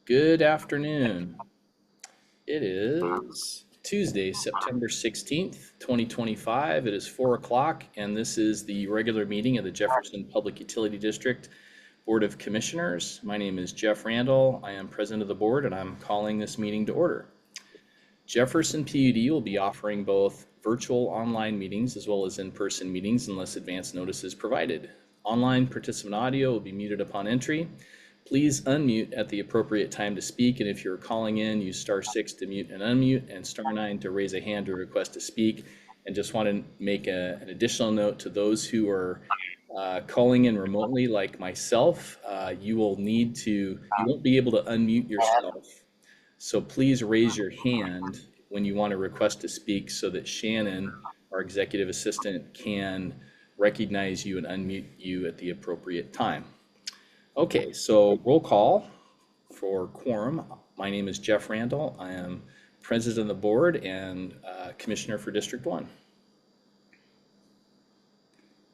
Good afternoon. It is Tuesday, September 16th, 2025. It is 4 o'clock, and this is the regular meeting of the Jefferson Public Utility District Board of Commissioners. My name is Jeff Randall. I am president of the board, and I'm calling this meeting to order. Jefferson PUD will be offering both virtual online meetings as well as in-person meetings unless advance notice is provided. Online participant audio will be muted upon entry. Please unmute at the appropriate time to speak, and if you're calling in, use *6 to mute and unmute, and *9 to raise a hand to request to speak. And just want to make an additional note to those who are calling in remotely, like myself. You won't be able to unmute yourself. So please raise your hand when you want to request to speak so that Shannon, our executive assistant, can recognize you and unmute you at the appropriate time. Okay, so roll call for quorum. My name is Jeff Randall. I am president of the board and commissioner for District 1.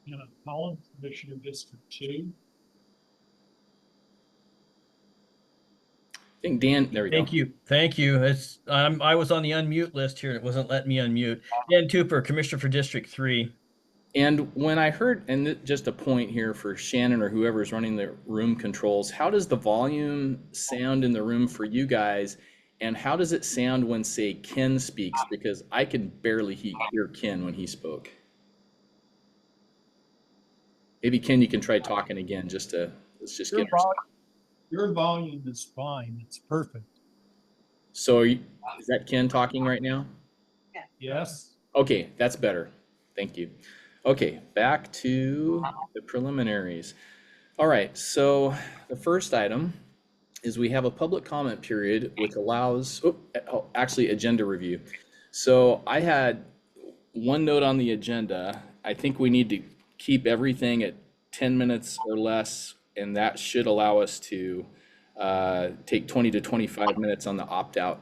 Anna Collins, Commissioner District 2. I think Dan, there we go. Thank you. I was on the unmute list here. It wasn't letting me unmute. Dan Tupper, Commissioner for District 3. And when I heard, and just a point here for Shannon or whoever's running the room controls, how does the volume sound in the room for you guys? And how does it sound when, say, Ken speaks? Because I can barely hear Ken when he spoke. Maybe Ken, you can try talking again let's just get your volume is fine. It's perfect. So is that Ken talking right now? Yes. Okay, that's better. Thank you. Okay, back to the preliminaries. All right, so the first item is we have a public comment period which allows, actually agenda review. So I had one note on the agenda. I think we need to keep everything at 10 minutes or less, and that should allow us to take 20 to 25 minutes on the opt-out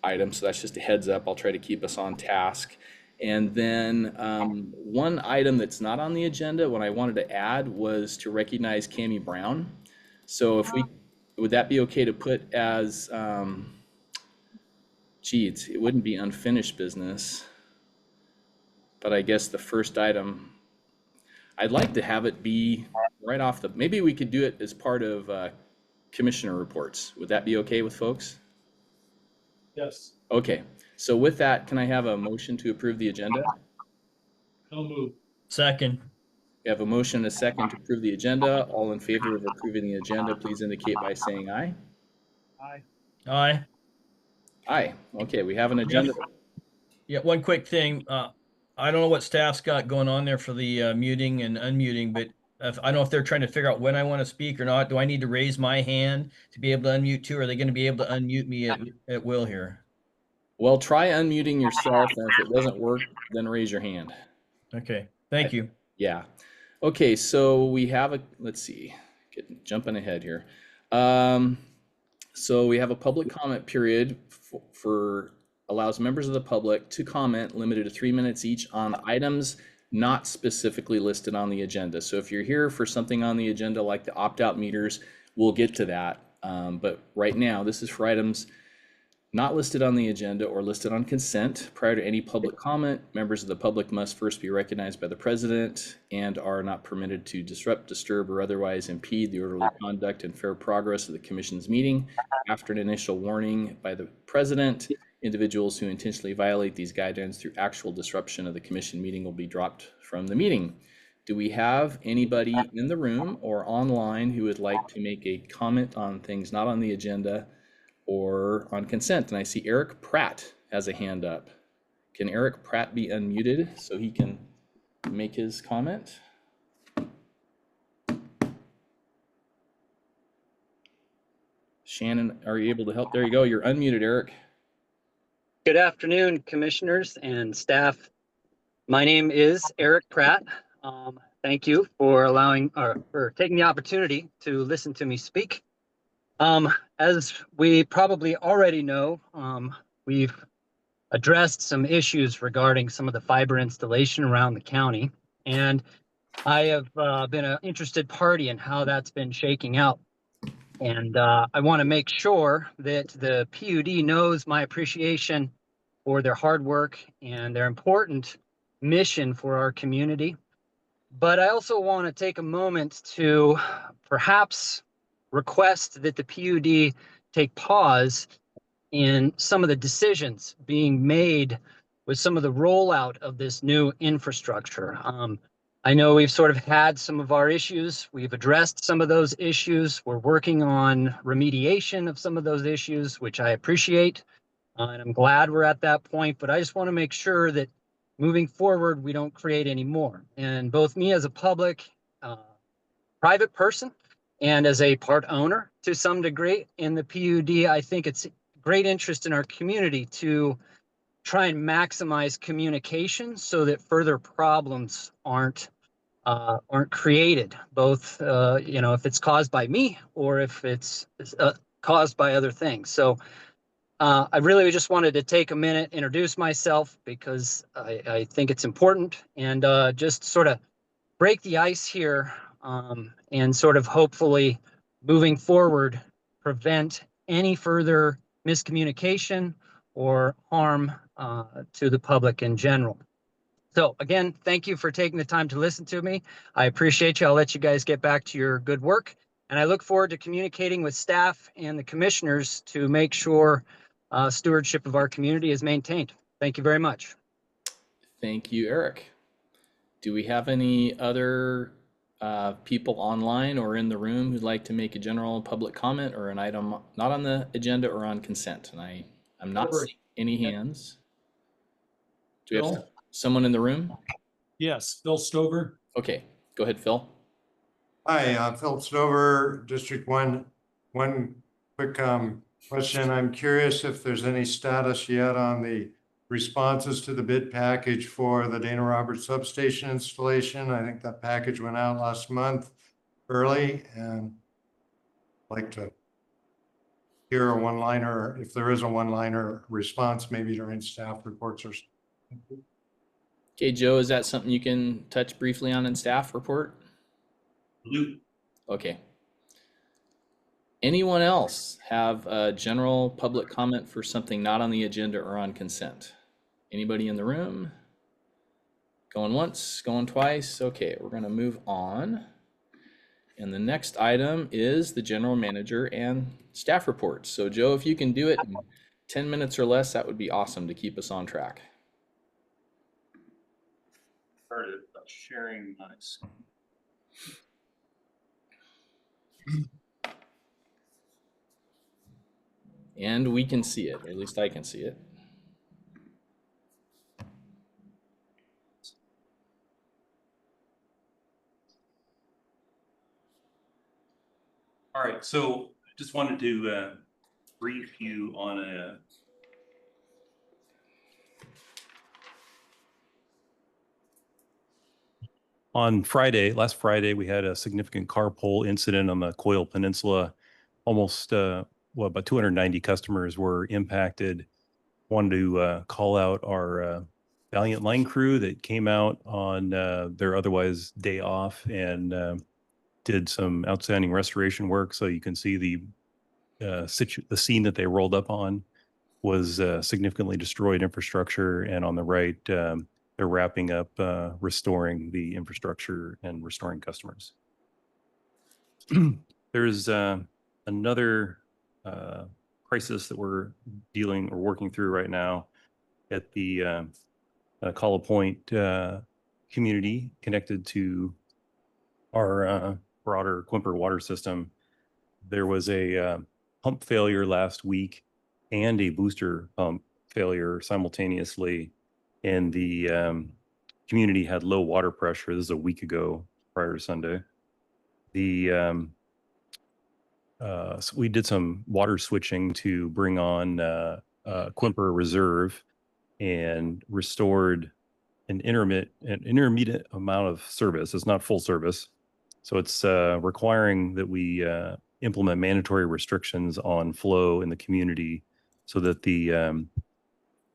item. So that's just a heads up. I'll try to keep us on task. And then one item that's not on the agenda, what I wanted to add was to recognize Cammie Brown. So would that be okay to put as, it wouldn't be unfinished business, but I guess the first item, I'd like to have it be right off maybe we could do it as part of commissioner reports. Would that be okay with folks? Yes. Okay. So with that, can I have a motion to approve the agenda? So moved. Second. We have a motion and a second to approve the agenda. All in favor of approving the agenda, please indicate by saying aye. Aye. Aye. Aye. Okay, we have an agenda. Yeah, one quick thing. I don't know what staff's got going on there for the muting and unmuting, but I don't know if they're trying to figure out when I want to speak or not. Do I need to raise my hand to be able to unmute too? Or are they going to be able to unmute me at will here? Well, try unmuting yourself, and if it doesn't work, then raise your hand. Okay, thank you. Yeah. Okay, so we have let's see, jumping ahead here. So we have a public comment period allows members of the public to comment limited to 3 minutes each on items not specifically listed on the agenda. So if you're here for something on the agenda like the opt-out meters, we'll get to that. But right now, this is for items not listed on the agenda or listed on consent. Prior to any public comment, members of the public must first be recognized by the president and are not permitted to disrupt, disturb, or otherwise impede the orderly conduct and fair progress of the commission's meeting. After an initial warning by the president, individuals who intentionally violate these guidelines through actual disruption of the commission meeting will be dropped from the meeting. Do we have anybody in the room or online who would like to make a comment on things not on the agenda or on consent? And I see Eric Pratt has a hand up. Can Eric Pratt be unmuted so he can make his comment? Shannon, are you able to help? There you go. You're unmuted, Eric. Good afternoon, commissioners and staff. My name is Eric Pratt. Thank you for taking the opportunity to listen to me speak. As we probably already know, we've addressed some issues regarding some of the fiber installation around the county, and I have been an interested party in how that's been shaking out. And I want to make sure that the PUD knows my appreciation for their hard work and their important mission for our community. But I also want to take a moment to perhaps request that the PUD take pause in some of the decisions being made with some of the rollout of this new infrastructure. I know we've sort of had some of our issues. We've addressed some of those issues. We're working on remediation of some of those issues, which I appreciate. And I'm glad we're at that point, but I just want to make sure that moving forward, we don't create any more. And both me as a public, private person and as a part owner to some degree in the PUD, I think it's great interest in our community to try and maximize communication so that further problems aren't created, both if it's caused by me or if it's caused by other things. So I really just wanted to take a minute, introduce myself because I think it's important, and just sort of break the ice here, and sort of hopefully moving forward prevent any further miscommunication or harm to the public in general. So again, thank you for taking the time to listen to me. I appreciate you. I'll let you guys get back to your good work. And I look forward to communicating with staff and the commissioners to make sure stewardship of our community is maintained. Thank you very much. Thank you, Eric. Do we have any other people online or in the room who'd like to make a general public comment or an item not on the agenda or on consent? And I'm not seeing any hands. Do we have Phil? someone in the room? Yes, Phil Stover. Okay, go ahead, Phil. Hi, Philip Stover, District 1. One quick question. I'm curious if there's any status yet on the responses to the bid package for the Dana Roberts substation installation. I think that package went out last month early, and I'd like to hear a one-liner, if there is a one-liner response, maybe during staff reports or something. Okay, Joe, is that something you can touch briefly on in staff report? Okay. Anyone else have a general public comment for something not on the agenda or on consent? Anybody in the room? Going once, going twice? Okay, we're gonna move on. And the next item is the general manager and staff reports. So Joe, if you can do it in 10 minutes or less, that would be awesome to keep us on track. Started sharing my screen. And we can see it, or at least I can see it. All right, so just wanted to brief you on last Friday, we had a significant carpool incident on the Coyle Peninsula. Almost, about 290 customers were impacted. Wanted to call out our valiant line crew that came out on their otherwise day off and did some outstanding restoration work. So you can see the scene that they rolled up on was significantly destroyed infrastructure, and on the right, they're wrapping up restoring the infrastructure and restoring customers. There's another crisis that we're working through right now at the Calla Point community connected to our broader Quimper water system. There was a pump failure last week and a booster pump failure simultaneously, and the community had low water pressure. This is a week ago, prior to Sunday. So we did some water switching to bring on Quimper Reserve and restored an intermediate amount of service. It's not full service. So it's requiring that we implement mandatory restrictions on flow in the community so that the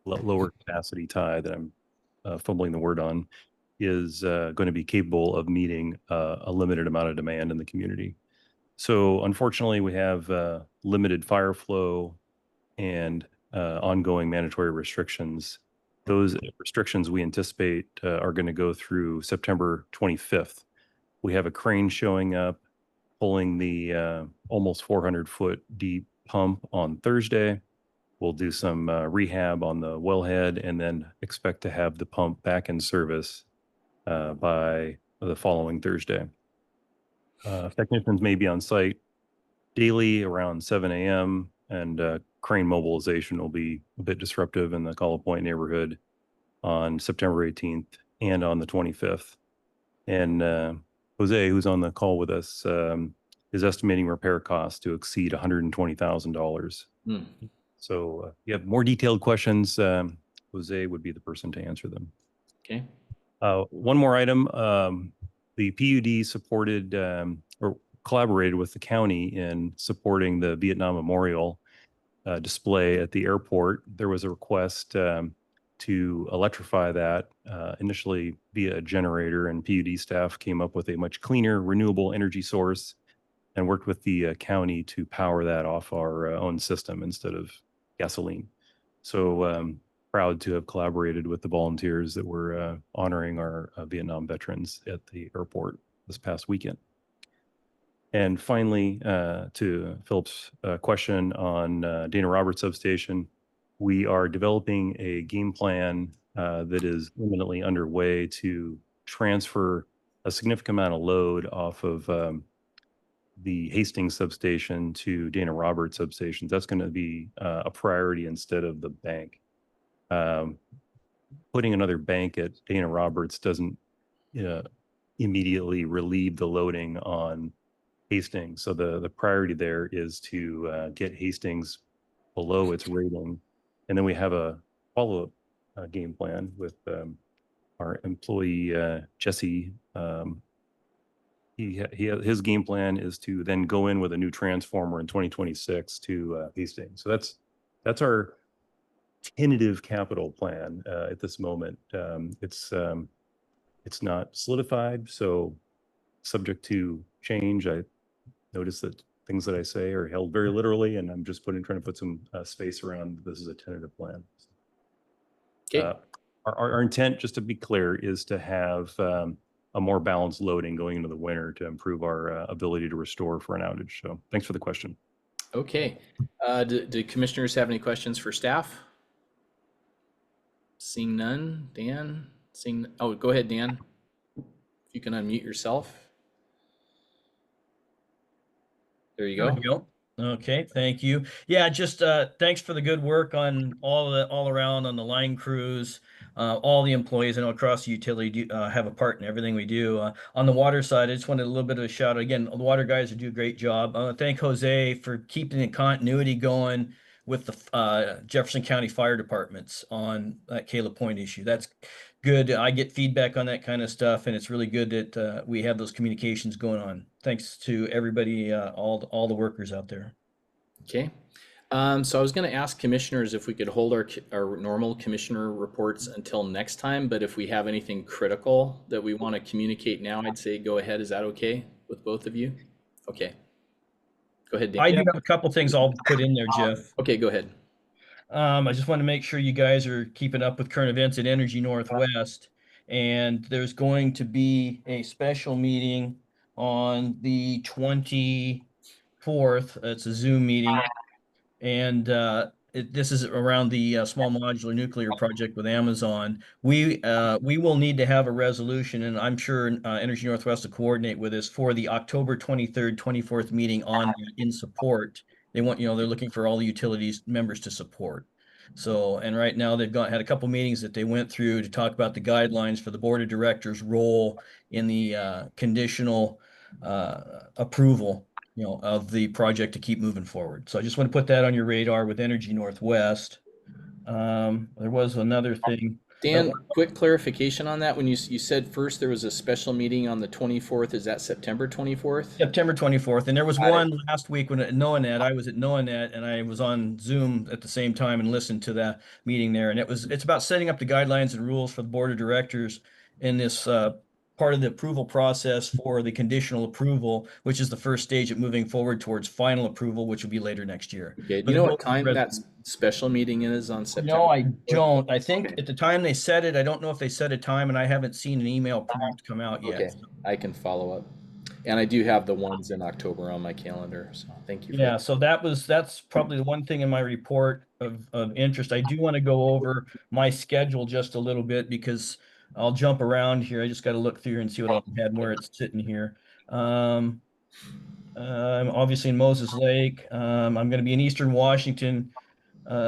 lower capacity tie that I'm fumbling the word on is going to be capable of meeting a limited amount of demand in the community. So unfortunately, we have limited fire flow and ongoing mandatory restrictions. Those restrictions we anticipate are going to go through September 25th. We have a crane showing up, pulling the almost 400-foot deep pump on Thursday. We'll do some rehab on the wellhead and then expect to have the pump back in service by the following Thursday. Technicians may be on site daily around 7 a.m. and crane mobilization will be a bit disruptive in the Calla Point neighborhood on September 18th and on the 25th. And Jose, who's on the call with us, is estimating repair costs to exceed $120,000. Hmm. So if you have more detailed questions, Jose would be the person to answer them. Okay. One more item. The PUD supported or collaborated with the county in supporting the Vietnam Memorial display at the airport. There was a request to electrify that initially via a generator, and PUD staff came up with a much cleaner, renewable energy source and worked with the county to power that off our own system instead of gasoline. So proud to have collaborated with the volunteers that were honoring our Vietnam veterans at the airport this past weekend. And finally, to Philip's question on Dana Roberts Substation, we are developing a game plan that is imminently underway to transfer a significant amount of load off of the Hastings substation to Dana Roberts substations. That's going to be a priority instead of the bank. Putting another bank at Dana Roberts doesn't immediately relieve the loading on Hastings. So the priority there is to get Hastings below its rating. And then we have a follow-up game plan with our employee, Jesse. His game plan is to then go in with a new transformer in 2026 to Hastings. So that's our tentative capital plan at this moment. It's not solidified, so subject to change. I notice that things that I say are held very literally, and I'm just trying to put some space around this is a tentative plan. Okay. Our intent, just to be clear, is to have a more balanced loading going into the winter to improve our ability to restore for an outage. So thanks for the question. Okay. Do commissioners have any questions for staff? Seeing none. Dan? Oh, go ahead, Dan. If you can unmute yourself. There you There go. we go. Okay, thank you. Yeah, just thanks for the good work on all around on the line crews, all the employees. I know across the utility have a part in everything we do. On the water side, I just wanted a little bit of a shout out. Again, the water guys do a great job. Thank Jose for keeping the continuity going with the Jefferson County Fire Departments on that Calla Point issue. That's good. I get feedback on that kind of stuff, and it's really good that we have those communications going on. Thanks to everybody, all the workers out there. Okay. So I was going to ask commissioners if we could hold our normal commissioner reports until next time, but if we have anything critical that we want to communicate now, I'd say go ahead. Is that okay with both of you? Okay. Go ahead, Dan. I do have a couple things I'll put in there, Jeff. Okay, go ahead. I just want to make sure you guys are keeping up with current events at Energy Northwest. And there's going to be a special meeting on the 24th. It's a Zoom meeting. And this is around the small modular nuclear project with Amazon. We will need to have a resolution, and I'm sure Energy Northwest will coordinate with us for the October 23rd, 24th meeting on in support. They want, they're looking for all the utilities members to support. So, and right now they've had a couple meetings that they went through to talk about the guidelines for the board of directors' role in the conditional approval of the project to keep moving forward. So I just want to put that on your radar with Energy Northwest. There was another thing. Dan, quick clarification on that. When you said first there was a special meeting on the 24th, is that September 24th? September 24th. And there was one last week when at NOAANET, I was at NOAANET and I was on Zoom at the same time and listened to that meeting there. And it's about setting up the guidelines and rules for the board of directors in this part of the approval process for the conditional approval, which is the first stage of moving forward towards final approval, which will be later next year. Okay, do But you know the what vote- time that special meeting is on September? No, I don't. I think Okay. at the time they said it, I don't know if they set a time, and I haven't seen an email prompt come out Okay, yet. I can follow up. And I do have the ones in October on my calendar, so thank you for Yeah, that. so that's probably the one thing in my report of interest. I do want to go over my schedule just a little bit because I'll jump around here. I just got to look through and see what I had and where it's sitting here. I'm obviously in Moses Lake. I'm going to be in Eastern Washington,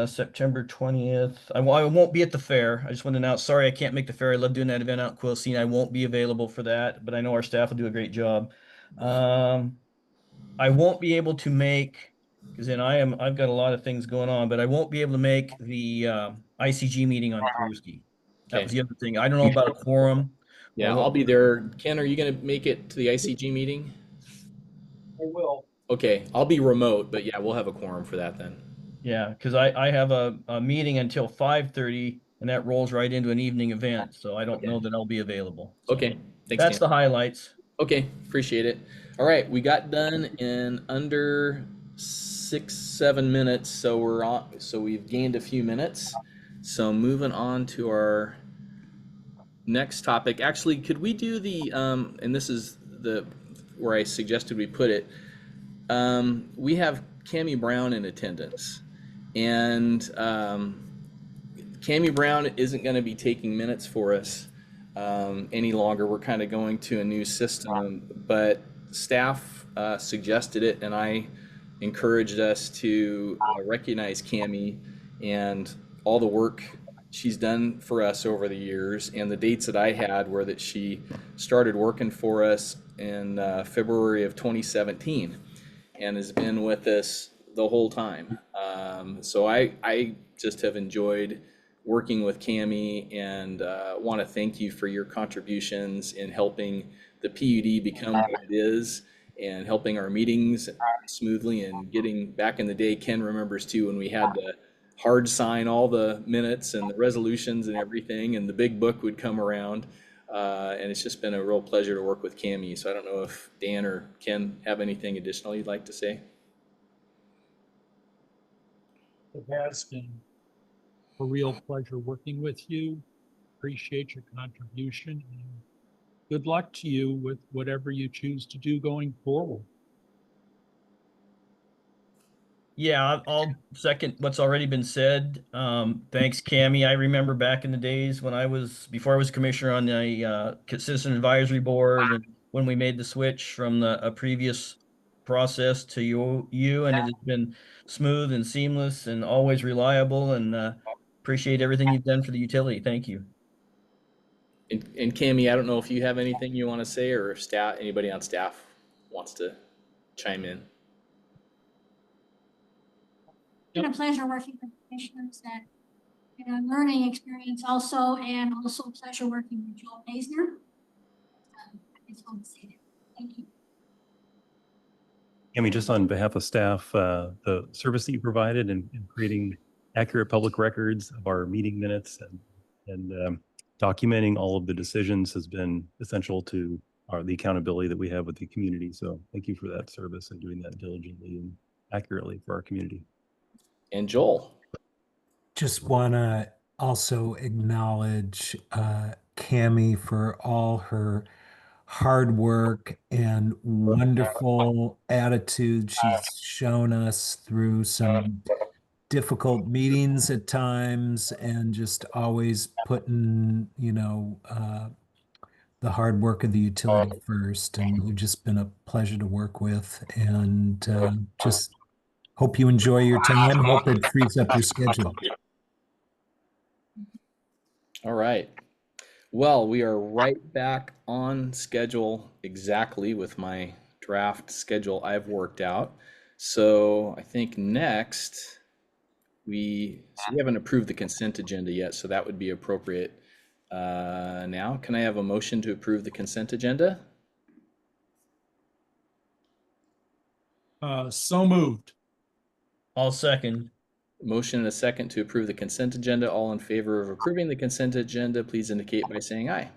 September 20th. I won't be at the fair. I just want to announce, sorry, I can't make the fair. I love doing that event out in Quilcene. I won't be available for that, but I know our staff will do a great job. I won't be able to make, because then I've got a lot of things going on, but I won't be able to make the ICG meeting on Thursday. That was Okay. the other thing. I don't know about a quorum. Yeah, or what- I'll be there. Ken, are you gonna make it to the ICG meeting? I will. Okay, I'll be remote, but yeah, we'll have a quorum for that then. Yeah, because I have a meeting until 5:30, and that rolls right into an evening event, so I don't know that I'll be available. So Okay, thanks, that's Dan. the highlights. Okay, appreciate it. All right, we got done in under 6-7 minutes, so we're on. So we've gained a few minutes. So moving on to our next topic. Actually, could we do the and this is the where I suggested we put it. We have Cammie Brown in attendance, and Cammie Brown isn't going to be taking minutes for us any longer. We're kind of going to a new system, but staff suggested it, and I encouraged us to recognize Cammie and all the work she's done for us over the years. And the dates that I had were that she started working for us in February of 2017 and has been with us the whole time. So I just have enjoyed working with Cammie and want to thank you for your contributions in helping the PUD become what it is and helping our meetings smoothly and getting back in the day. Ken remembers too when we had to hard sign all the minutes and the resolutions and everything, and the big book would come around. And it's just been a real pleasure to work with Cammie. So I don't know if Dan or Ken have anything additional you'd like to say. It has been a real pleasure working with you. Appreciate your contribution. And good luck to you with whatever you choose to do going forward. Yeah, I'll second what's already been said. Thanks, Cammie. I remember back in the days when before I was commissioner on the Citizen Advisory Board, and when we made the switch from a previous process to you, and it has been smooth and seamless and always reliable, and appreciate everything you've done for the utility. Thank you. And Cammie, I don't know if you have anything you want to say, or if anybody on staff wants to chime in. Been a pleasure working with commissioners and a learning experience also, and also a pleasure working with Joel Maisner. I just want to say that. Thank you. Amy, just on behalf of staff, the service that you provided in creating accurate public records of our meeting minutes and documenting all of the decisions has been essential to the accountability that we have with the community. So thank you for that service and doing that diligently and accurately for our community. And Joel. Just want to also acknowledge Cammie for all her hard work and wonderful attitude she's shown us through some difficult meetings at times, and just always putting, the hard work of the utility first. And you've just been a pleasure to work with, and just hope you enjoy your time. Hope it frees up your schedule. All right. Well, we are right back on schedule exactly with my draft schedule I've worked out. So I think next we haven't approved the consent agenda yet, so that would be appropriate now. Can I have a motion to approve the consent agenda? So moved. I'll second. Motion and a second to approve the consent agenda. All in favor of approving the consent agenda, please indicate by saying aye.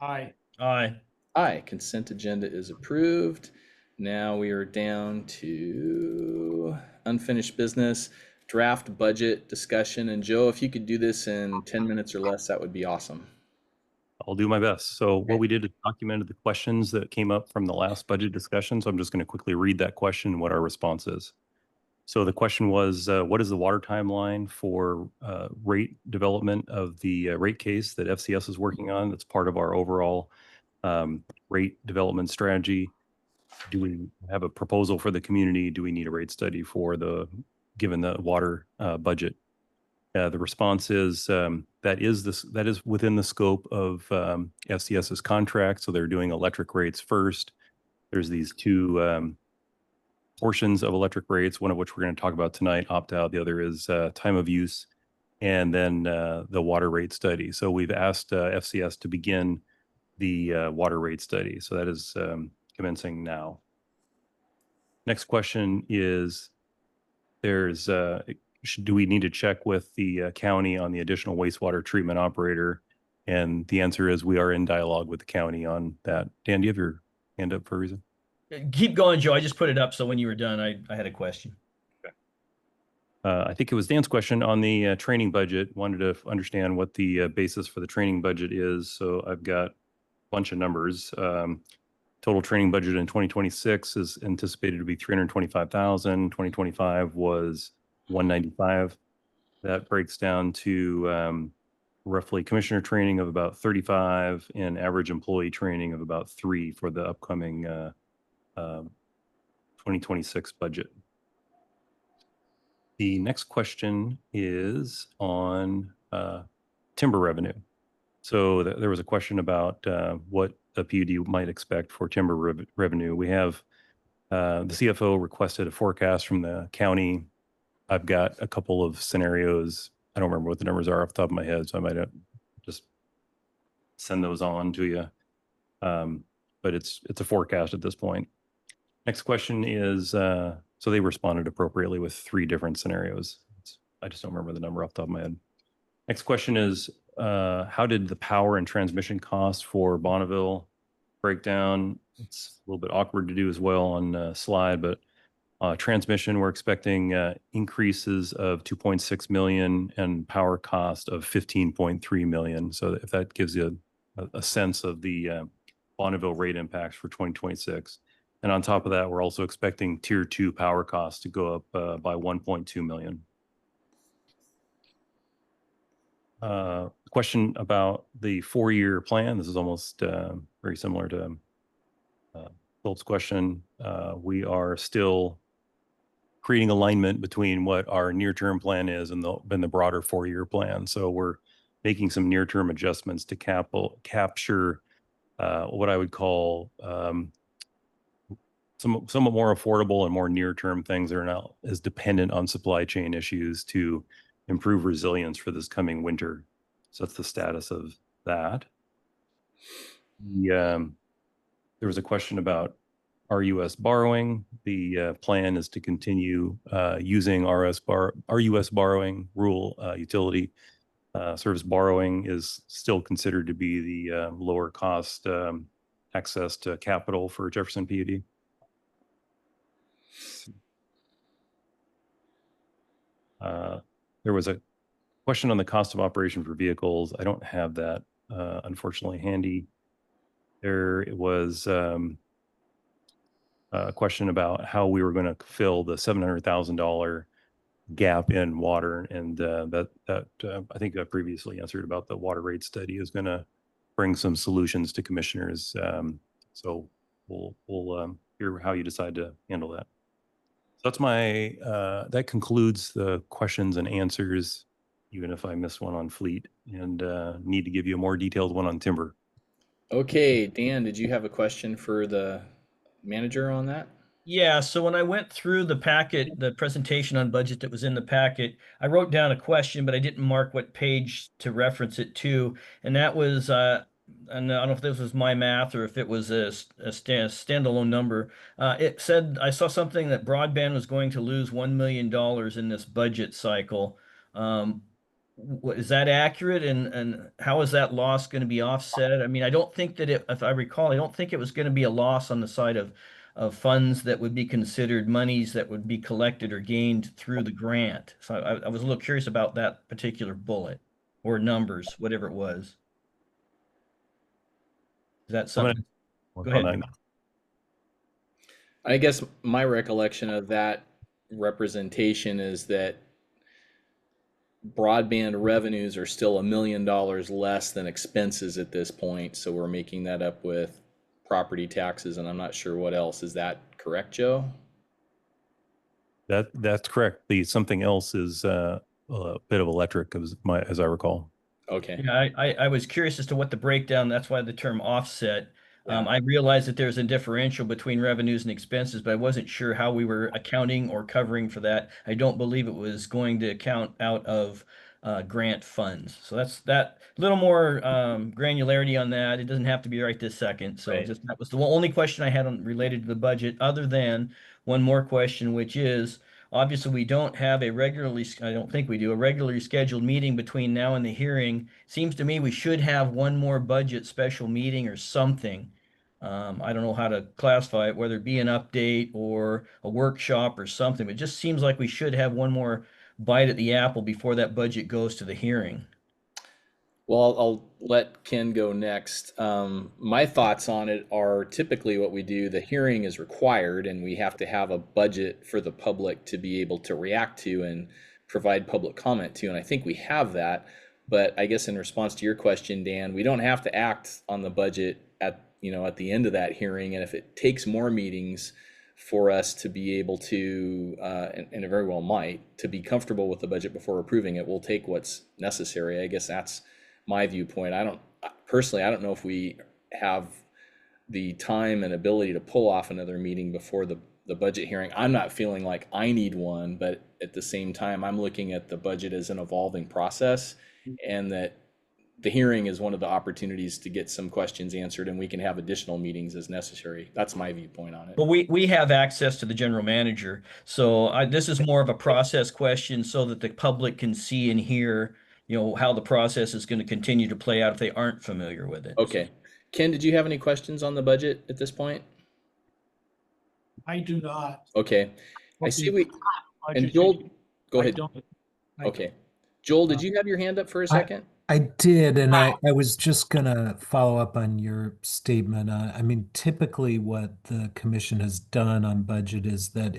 Aye. Aye. Aye, consent agenda is approved. Now we are down to unfinished business, draft budget discussion. And Joe, if you could do this in 10 minutes or less, that would be awesome. I'll do my best. So what we did is documented the questions that came up from the last budget discussion. So I'm just going to quickly read that question and what our response is. So the question was, what is the water timeline for rate development of the rate case that FCS is working on? That's part of our overall rate development strategy. Do we have a proposal for the community? Do we need a rate study for given the water budget? The response is that is within the scope of FCS's contract. So they're doing electric rates first. There's these two portions of electric rates, one of which we're going to talk about tonight, opt out. The other is time of use, and then the water rate study. So we've asked FCS to begin the water rate study. So that is commencing now. Next question is, do we need to check with the county on the additional wastewater treatment operator? And the answer is we are in dialogue with the county on that. Dan, do you have your hand up for a reason? Keep going, Joe. I just put it up, so when you were done, I had a question. Okay. I think it was Dan's question on the training budget. Wanted to understand what the basis for the training budget is. So I've got a bunch of numbers. Total training budget in 2026 is anticipated to be 325,000. 2025 was 195. That breaks down to roughly commissioner training of about 35 and average employee training of about 3 for the upcoming 2026 budget. The next question is on timber revenue. So there was a question about what a PUD might expect for timber revenue. We have the CFO requested a forecast from the county. I've got a couple of scenarios. I don't remember what the numbers are off the top of my head, so I might just send those on to you. But it's a forecast at this point. Next question is, so they responded appropriately with 3 different scenarios. I just don't remember the number off the top of my head. Next question is, how did the power and transmission costs for Bonneville break down? It's a little bit awkward to do as well on slide, but transmission, we're expecting increases of 2.6 million and power cost of 15.3 million. So if that gives you a sense of the Bonneville rate impacts for 2026. And on top of that, we're also expecting tier 2 power costs to go up by 1.2 million. Question about the 4-year plan. This is almost very similar to Phil's question. We are still creating alignment between what our near-term plan is and the broader 4-year plan. So we're making some near-term adjustments to capture what I would call somewhat more affordable and more near-term things that are not as dependent on supply chain issues to improve resilience for this coming winter. So that's the status of that. There was a question about RUS borrowing. The plan is to continue using RUS borrowing rule utility. Service borrowing is still considered to be the lower cost access to capital for Jefferson PUD. There was a question on the cost of operation for vehicles. I don't have that unfortunately handy. There was a question about how we were going to fill the $700,000 gap in water, and that I think I previously answered about the water rate study is going to bring some solutions to commissioners. So we'll hear how you decide to handle that. So that's that concludes the questions and answers, even if I missed one on fleet and need to give you a more detailed one on timber. Okay, Dan, did you have a question for the manager on that? Yeah, so when I went through the packet, the presentation on budget that was in the packet, I wrote down a question, but I didn't mark what page to reference it to. And that was, and I don't know if this was my math or if it was a standalone number. It said, I saw something that broadband was going to lose $1 million in this budget cycle. is that accurate? And how is that loss going to be offset? I mean, I don't think that if I recall, I don't think it was going to be a loss on the side of funds that would be considered monies that would be collected or gained through the grant. So I was a little curious about that particular bullet or numbers, whatever it was. Is that I'm something? gonna work Go on ahead. that. I guess my recollection of that representation is that broadband revenues are still $1 million less than expenses at this point. So we're making that up with property taxes, and I'm not sure what else. Is that correct, Joe? That's correct. The something else is a bit of electric, as I recall. Okay. Yeah, I was curious as to what the breakdown, that's why the term offset. Yeah. I realized that there's a differential between revenues and expenses, but I wasn't sure how we were accounting or covering for that. I don't believe it was going to account out of grant funds. So that's that little more granularity on that. It doesn't have to be right this second. So Right. just that was the only question I had on related to the budget, other than one more question, which is, obviously, we don't have I don't think we do, a regularly scheduled meeting between now and the hearing. Seems to me we should have one more budget special meeting or something. I don't know how to classify it, whether it be an update or a workshop or something. It just seems like we should have one more bite at the apple before that budget goes to the hearing. Well, I'll let Ken go next. My thoughts on it are typically what we do, the hearing is required and we have to have a budget for the public to be able to react to and provide public comment to. And I think we have that. But I guess in response to your question, Dan, we don't have to act on the budget at the end of that hearing. And if it takes more meetings for us to be able to, and it very well might, to be comfortable with the budget before approving it, we'll take what's necessary. I guess that's my viewpoint. I don't know if we have the time and ability to pull off another meeting before the budget hearing. I'm not feeling like I need one, but at the same time, I'm looking at the budget as an evolving process, and that the hearing is one of the opportunities to get some questions answered, and we can have additional meetings as necessary. That's my viewpoint on it. But we have access to the general manager. So this is more of a process question so that the public can see and hear, how the process is going to continue to play out if they aren't familiar with it. Okay. Ken, did you have any questions on the budget at this point? I do not. Okay. I see Okay. and Joel, go I ahead. don't. Okay. Joel, did you have your hand up for a second? I did, and I was just gonna follow up on your statement. I mean, typically what the commission has done on budget is that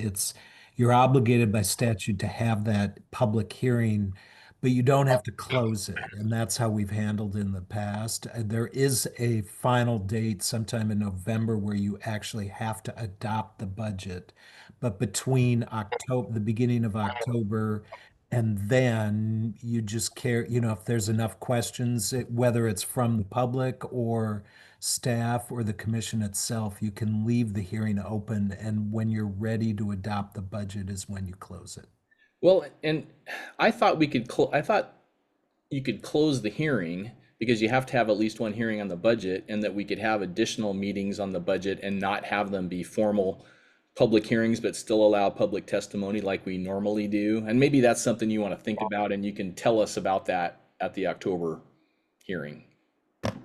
you're obligated by statute to have that public hearing, but you don't have to close it, and that's how we've handled in the past. There is a final date sometime in November where you actually have to adopt the budget, but between the beginning of October and then you just care, if there's enough questions, whether it's from the public or staff or the commission itself, you can leave the hearing open. And when you're ready to adopt the budget is when you close it. Well, and I thought I thought you could close the hearing because you have to have at least one hearing on the budget, and that we could have additional meetings on the budget and not have them be formal public hearings, but still allow public testimony like we normally do. And maybe that's something you want to think about, and you can tell us about that at the October hearing.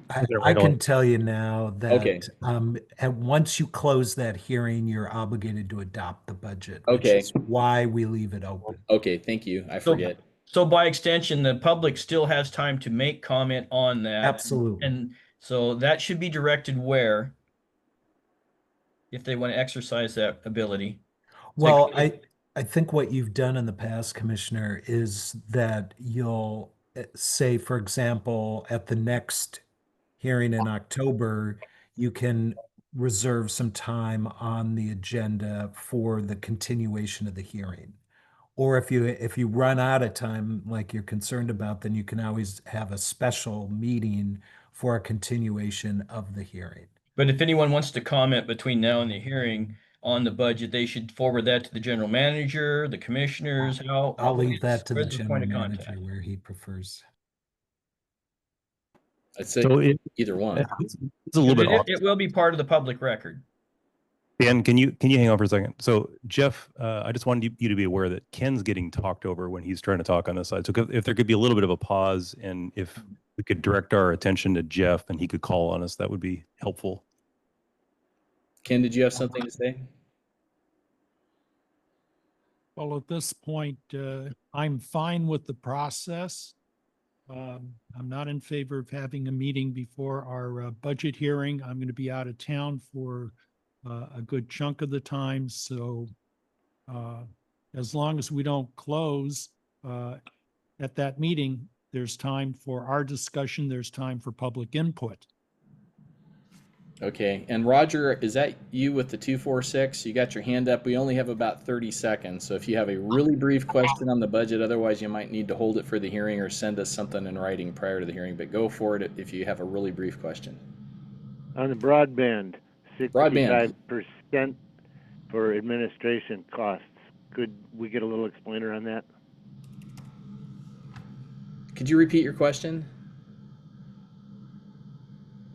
I can tell you now that Okay. and once you close that hearing, you're obligated to adopt the budget, which Okay. is why we leave it open. Okay, thank you. I forget. So by extension, the public still has time to make comment on that. Absolutely. And so that should be directed where, if they want to exercise that ability. Well, I think what you've done in the past, Commissioner, is that you'll say, for example, at the next hearing in October, you can reserve some time on the agenda for the continuation of the hearing. Or if you run out of time, like you're concerned about, then you can always have a special meeting for a continuation of the hearing. But if anyone wants to comment between now and the hearing on the budget, they should forward that to the general manager, the commissioners. I'll leave that to the where's general point of manager contact? where he prefers. I'd say So either one. it's a little bit off. It will be part of the public record. Dan, can you hang on for a second? So Jeff, I just wanted you to be aware that Ken's getting talked over when he's trying to talk on this side. So if there could be a little bit of a pause, and if we could direct our attention to Jeff and he could call on us, that would be helpful. Ken, did you have something to say? Well, at this point, I'm fine with the process. I'm not in favor of having a meeting before our budget hearing. I'm going to be out of town for a good chunk of the time. So as long as we don't close at that meeting, there's time for our discussion. There's time for public input. Okay, and Roger, is that you with the 246? You got your hand up. We only have about 30 seconds. So if you have a really brief question on the budget, otherwise you might need to hold it for the hearing or send us something in writing prior to the hearing, but go for it if you have a really brief question. On the broadband, Broadband. 65% for administration costs. Could we get a little explainer on that? Could you repeat your question?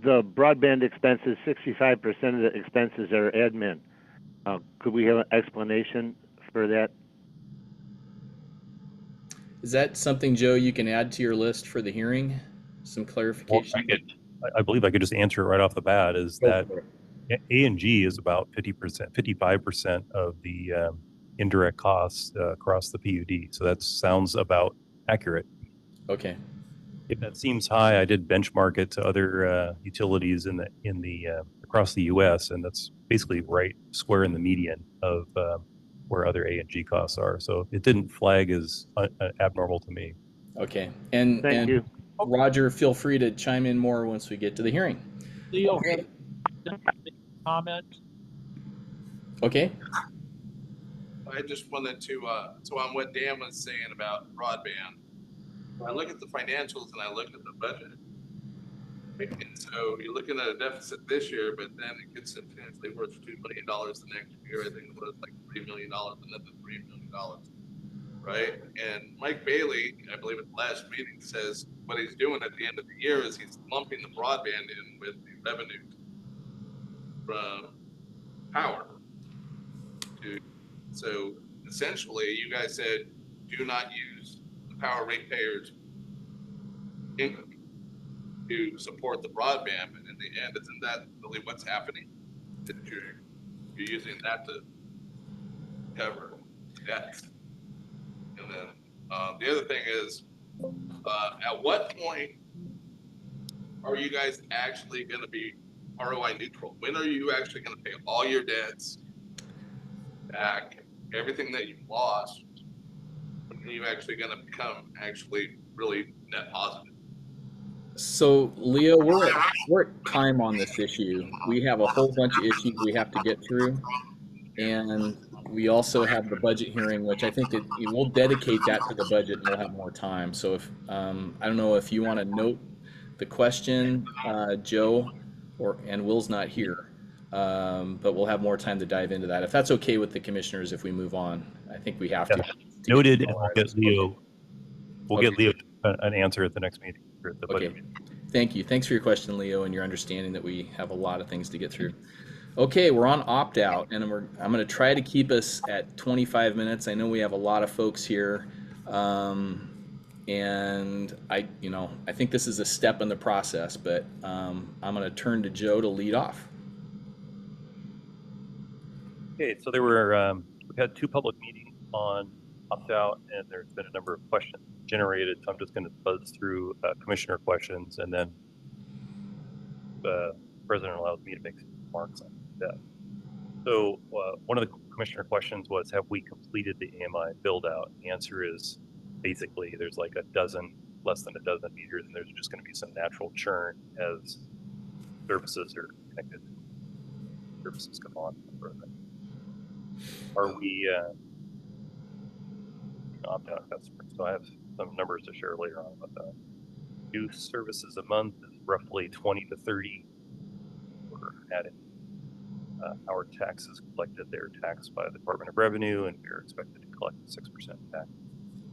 The broadband expenses, 65% of the expenses are admin. Could we have an explanation for that? Is that something, Joe, you can add to your list for the hearing? Some clarification? I believe I could just answer it right off the bat, is that A&G is about 50%, 55% of the indirect costs across the PUD. So that sounds about accurate. Okay. If that seems high, I did benchmark it to other utilities in the across the U.S., and that's basically right square in the median of where other A&G costs are. So it didn't flag as abnormal to me. Okay. And Thank you. Roger, feel free to chime in more once we get to the hearing. Leo, Okay. comment? Okay. I just wanted to, so on what Dan was saying about broadband, when I look at the financials and I look at the budget, and so you're looking at a deficit this year, but then it gets substantially worth $2 million the next year. I think it was like $3 million, another $3 million, right? And Mike Bailey, I believe at the last meeting, says what he's doing at the end of the year is he's lumping the broadband in with the revenue from power. So essentially, you guys said do not use the power ratepayers' income to support the broadband, but in the end, isn't that really what's happening? That you're using that to cover debts. And then the other thing is, at what point are you guys actually going to be ROI neutral? When are you actually going to pay all your debts back, everything that you've lost? When are you actually going to become actually really net positive? So, Leo, we're at time on this issue. We have a whole bunch of issues we have to get through, and we also have the budget hearing, which I think that we'll dedicate that to the budget, and we'll have more time. So, if I don't know if you want to note the question, Joe, and Will's not here, but we'll have more time to dive into that. If that's okay with the commissioners, if we move on, I think we have to. Noted, and we'll get Leo. We'll get Leo an answer at the next meeting. At the budget meeting. Thank you. Thanks for your question, Leo, and your understanding that we have a lot of things to get through. Okay, we're on opt-out, and I'm going to try to keep us at 25 minutes. I know we have a lot of folks here, and I think this is a step in the process, but I'm going to turn to Joe to lead off. Okay, so we had two public meetings on opt-out, and there's been a number of questions generated. So I'm just going to buzz through commissioner questions, and then the president allows me to make some remarks on that. So one of the commissioner questions was, have we completed the AMI build out? The answer is basically there's like less than a dozen meters, and there's just going to be some natural churn as services are connected. Services come on. Are we opt-out customers? So I have some numbers to share later on about that. New services a month is roughly 20 to 30. We're adding our taxes collected. They're taxed by the Department of Revenue, and we're expected to collect 6% tax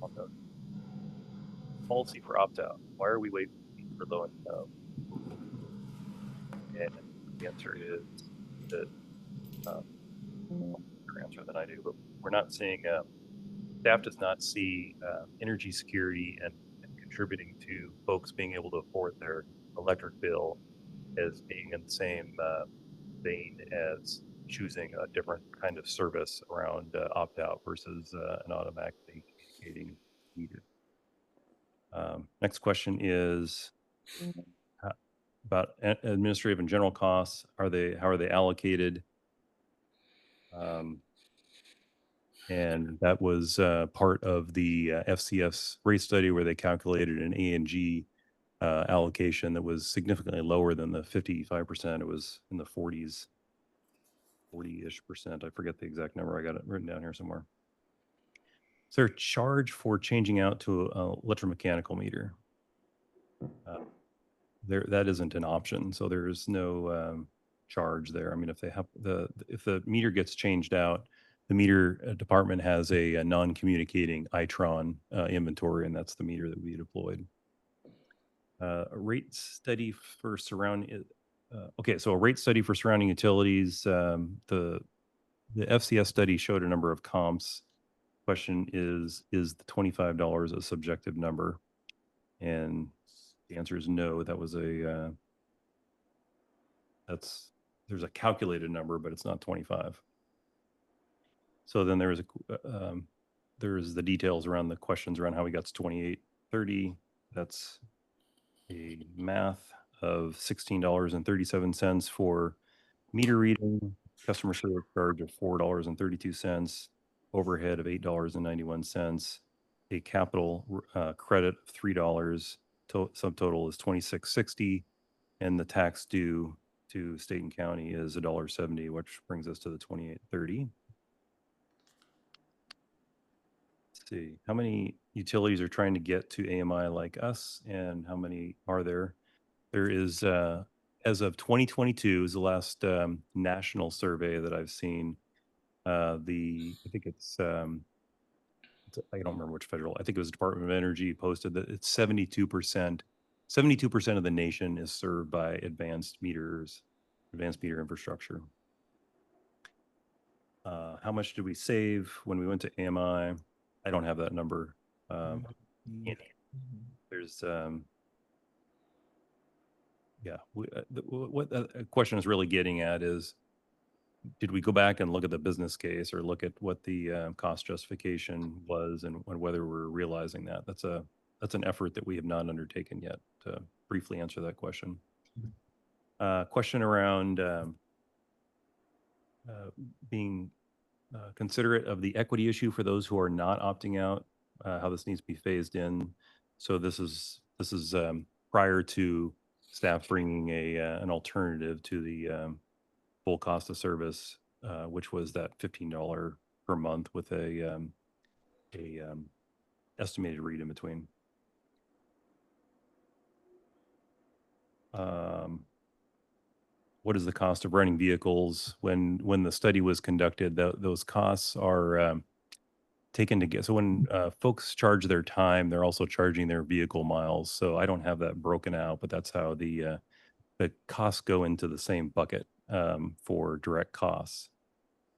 on those. Policy for opt-out. Why are we waiting for low and no? And the answer is that better answer than I do, but we're not seeing, staff does not see energy security and contributing to folks being able to afford their electric bill as being in the same vein as choosing a different kind of service around opt-out versus an automatically communicating meter. Next question is about administrative and general costs. How are they allocated? And that was part of the FCS rate study where they calculated an A&G allocation that was significantly lower than the 55%. It was in the 40s, 40-ish percent. I forget the exact number. I got it written down here somewhere. Is there a charge for changing out to an electromechanical meter? That isn't an option, so there is no charge there. I mean, if they have if the meter gets changed out, the meter department has a non-communicating Itron inventory, and that's the meter that we deployed. A rate study for surrounding. Okay, so a rate study for surrounding utilities. The FCS study showed a number of comps. Question is the $25 a subjective number? And the answer is no. That was a there's a calculated number, but it's not 25. So then there's the details around the questions around how we got to 28.30. That's a math of $16.37 for meter reading, customer service charge of $4.32, overhead of $8.91, a capital credit of $3. Subtotal is $26.60, and the tax due to state and county is $1.70, which brings us to the $28.30. Let's see, how many utilities are trying to get to AMI like us, and how many are there? There is, as of 2022 is the last national survey that I've seen. I think it's, I don't remember which federal, I think it was Department of Energy posted that it's 72%. 72% of the nation is served by advanced meter infrastructure. How much did we save when we went to AMI? I don't have that number. There's, yeah, what the question is really getting at is, did we go back and look at the business case or look at what the cost justification was and whether we're realizing that? That's an effort that we have not undertaken yet, to briefly answer that question. Question around being considerate of the equity issue for those who are not opting out, how this needs to be phased in. So this is prior to staff bringing an alternative to the full cost of service, which was that $15 per month with a estimated read in between. What is the cost of running vehicles? When the study was conducted, those costs are taken together. So when folks charge their time, they're also charging their vehicle miles. So I don't have that broken out, but that's how the costs go into the same bucket for direct costs.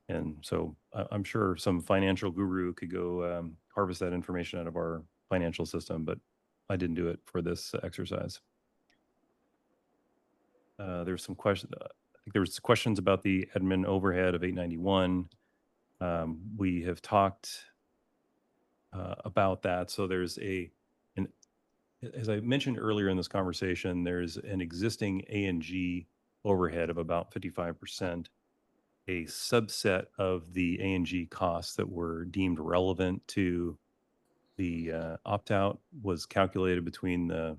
And so I'm sure some financial guru could go harvest that information out of our financial system, but I didn't do it for this exercise. There's some questions. I think there was questions about the admin overhead of 891. We have talked about that. So there's as I mentioned earlier in this conversation, there's an existing A&G overhead of about 55%. A subset of the A&G costs that were deemed relevant to the opt-out was calculated between the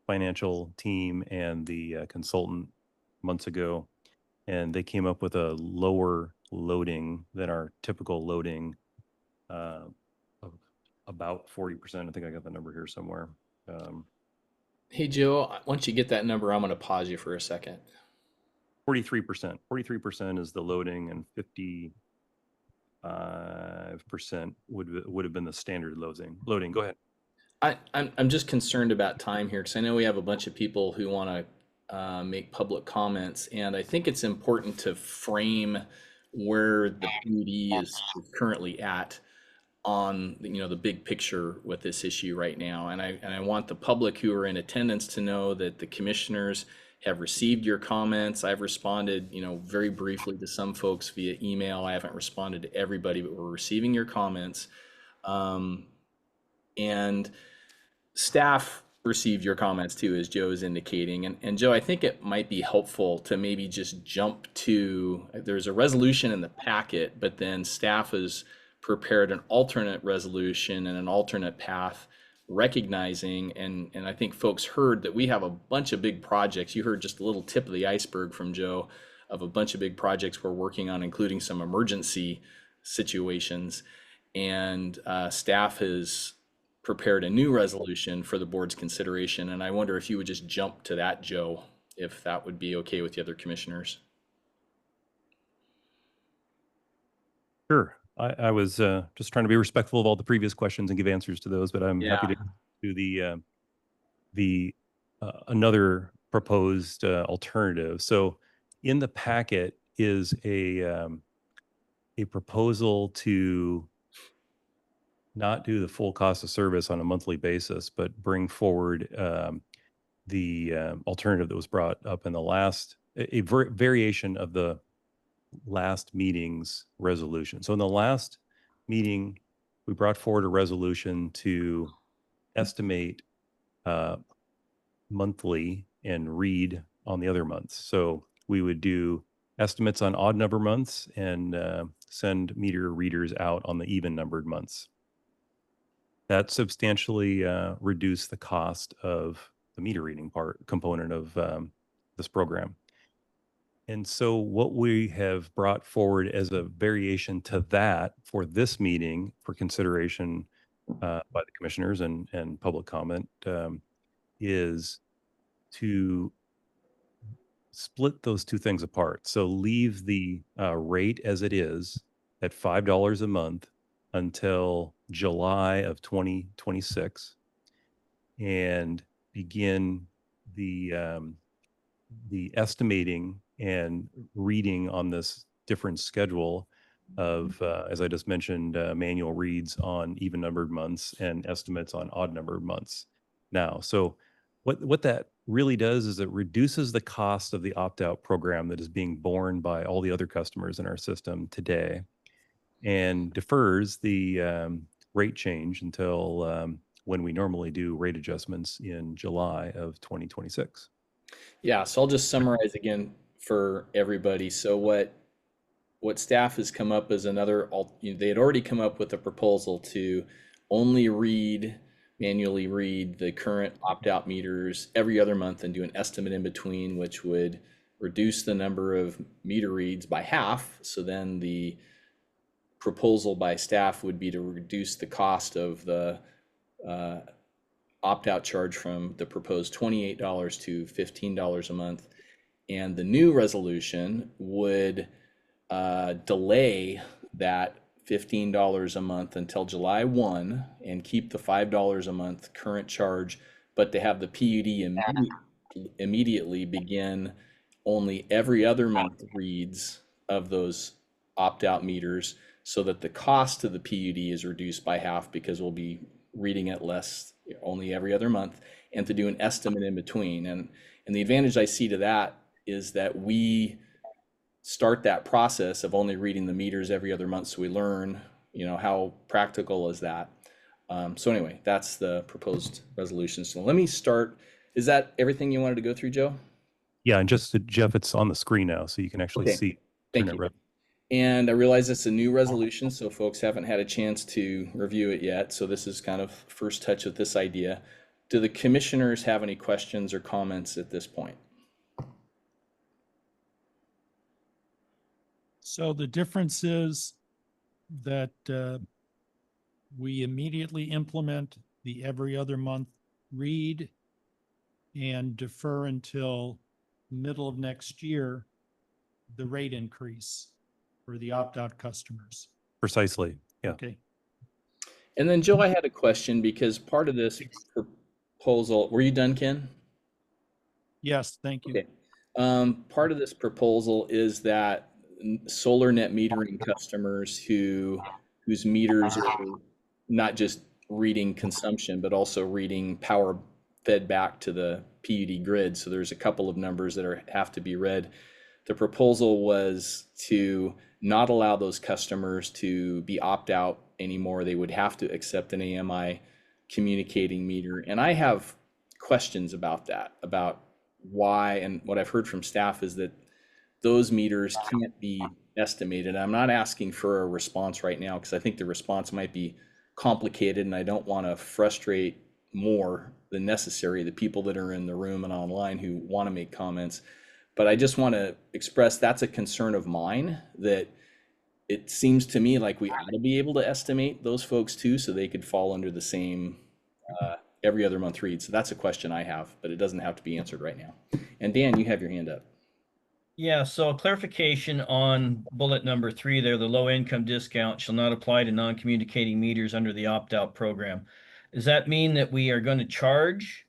financial team and the consultant months ago, and they came up with a lower loading than our typical loading of about 40%. I think I got the number here somewhere. Hey, Joe, once you get that number, I'm going to pause you for a second. 43%. 43% is the loading, and 55% would have been the standard loading. Go ahead. I'm just concerned about time here because I know we have a bunch of people who want to make public comments, and I think it's important to frame where the PUD is currently at on, the big picture with this issue right now. And I want the public who are in attendance to know that the commissioners have received your comments. I've responded, very briefly to some folks via email. I haven't responded to everybody, but we're receiving your comments. And staff received your comments too, as Joe is indicating. And Joe, I think it might be helpful to maybe just jump to, there's a resolution in the packet, but then staff has prepared an alternate resolution and an alternate path, recognizing, and I think folks heard that we have a bunch of big projects. You heard just a little tip of the iceberg from Joe of a bunch of big projects we're working on, including some emergency situations. And staff has prepared a new resolution for the board's consideration. And I wonder if you would just jump to that, Joe, if that would be okay with the other commissioners. Sure. I was just trying to be respectful of all the previous questions and give answers to those, but I'm happy to do the another proposed alternative. So in the packet is a proposal to not do the full cost of service on a monthly basis, but bring forward the alternative that was brought up in the last, a variation of the last meeting's resolution. So in the last meeting, we brought forward a resolution to estimate monthly and read on the other months. So we would do estimates on odd number months and send meter readers out on the even numbered months. That substantially reduced the cost of the meter reading component of this program. And so what we have brought forward as a variation to that for this meeting for consideration by the commissioners and public comment is to split those two things apart. So leave the rate as it is at $5 a month until July of 2026 and begin the estimating and reading on this different schedule of, as I just mentioned, manual reads on even numbered months and estimates on odd numbered months now. So what that really does is it reduces the cost of the opt-out program that is being borne by all the other customers in our system today and defers the rate change until when we normally do rate adjustments in July of 2026. Yeah, so I'll just summarize again for everybody. So what staff has come up as another, they had already come up with a proposal to only manually read the current opt-out meters every other month and do an estimate in between, which would reduce the number of meter reads by half. So then the proposal by staff would be to reduce the cost of the opt-out charge from the proposed $28 to $15 a month. And the new resolution would delay that $15 a month until July 1 and keep the $5 a month current charge, but to have the PUD immediately begin only every other month reads of those opt-out meters so that the cost of the PUD is reduced by half because we'll be reading it less only every other month, and to do an estimate in between. And the advantage I see to that is that we start that process of only reading the meters every other month, so we learn, how practical is that. So anyway, that's the proposed resolution. So let me start. Is that everything you wanted to go through, Joe? Yeah, and just Jeff, it's on the screen now, so you can actually see. Thank you. And I realize it's a new resolution, so folks haven't had a chance to review it yet. So this is kind of first touch with this idea. Do the commissioners have any questions or comments at this point? So the difference is that we immediately implement the every other month read and defer until middle of next year the rate increase for the opt-out customers. Precisely, yeah. Okay. And then Joe, I had a question because part of this proposal, were you done, Ken? Yes, thank you. Okay. Part of this proposal is that solar net metering customers whose meters are not just reading consumption, but also reading power fed back to the PUD grid. So there's a couple of numbers that have to be read. The proposal was to not allow those customers to be opt out anymore. They would have to accept an AMI communicating meter. And I have questions about that, about why, and what I've heard from staff is that those meters can't be estimated. I'm not asking for a response right now because I think the response might be complicated and I don't want to frustrate more than necessary the people that are in the room and online who want to make comments. But I just want to express that's a concern of mine, that it seems to me like we ought to be able to estimate those folks too, so they could fall under the same every other month read. So that's a question I have, but it doesn't have to be answered right now. And Dan, you have your hand up. Yeah, so clarification on bullet number 3 there, the low income discount shall not apply to non-communicating meters under the opt-out program. Does that mean that we are going to charge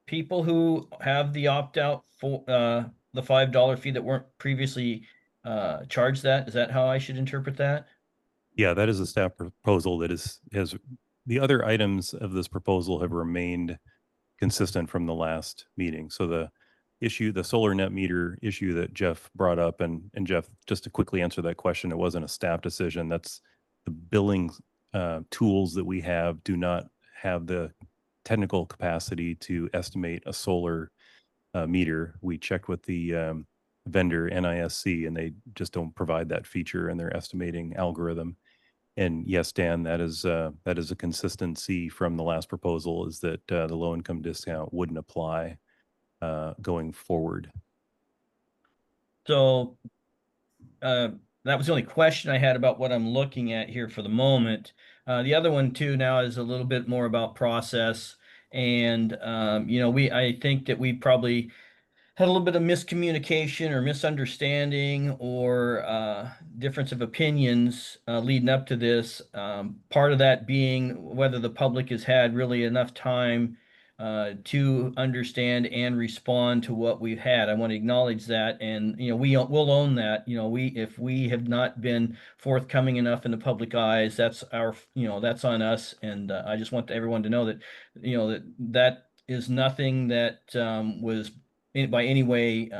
people who have the opt-out for the $5 fee that weren't previously charged that? Is that how I should interpret that? Yeah, that is a staff proposal that has the other items of this proposal have remained consistent from the last meeting. So the solar net meter issue that Jeff brought up, and Jeff, just to quickly answer that question, it wasn't a staff decision. That's the billing tools that we have do not have the technical capacity to estimate a solar meter. We checked with the vendor NISC, and they just don't provide that feature in their estimating algorithm. And yes, Dan, that is a consistency from the last proposal, is that the low income discount wouldn't apply going forward. So that was the only question I had about what I'm looking at here for the moment. The other one too now is a little bit more about process. And, I think that we probably had a little bit of miscommunication or misunderstanding or difference of opinions leading up to this. Part of that being whether the public has had really enough time to understand and respond to what we've had. I want to acknowledge that, and we'll own that. If we have not been forthcoming enough in the public eyes, that's that's on us. And I just want everyone to know that that is nothing that was by any way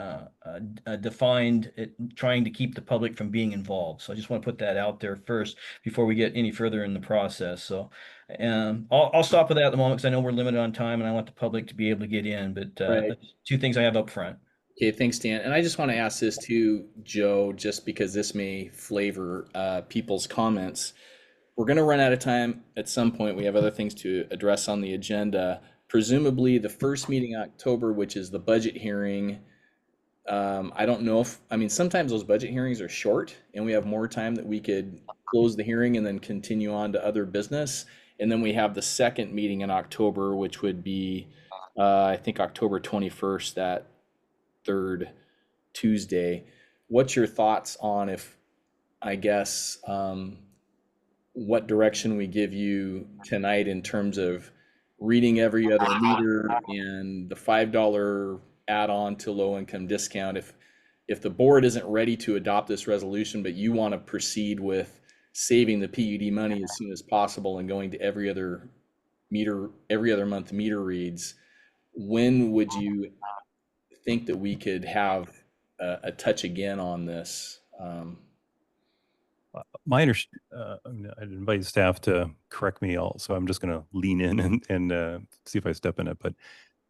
defined trying to keep the public from being involved. So I just want to put that out there first before we get any further in the process. So I'll stop with that at the moment because I know we're limited on time and I want the public to be able to get in. But that's two things I have up front. Okay, thanks, Dan. And I just want to ask this too, Joe, just because this may flavor people's comments. We're going to run out of time at some point. We have other things to address on the agenda. Presumably the first meeting in October, which is the budget hearing. I don't know sometimes those budget hearings are short and we have more time that we could close the hearing and then continue on to other business. And then we have the second meeting in October, which would be, I think October 21st, that third Tuesday. What's your thoughts on what direction we give you tonight in terms of reading every other meter and the $5 add-on to low income discount? If the board isn't ready to adopt this resolution, but you want to proceed with saving the PUD money as soon as possible and going to every other month meter reads, when would you think that we could have a touch again on this? I'd invite staff to correct me all, so I'm just going to lean in and see if I step in it. But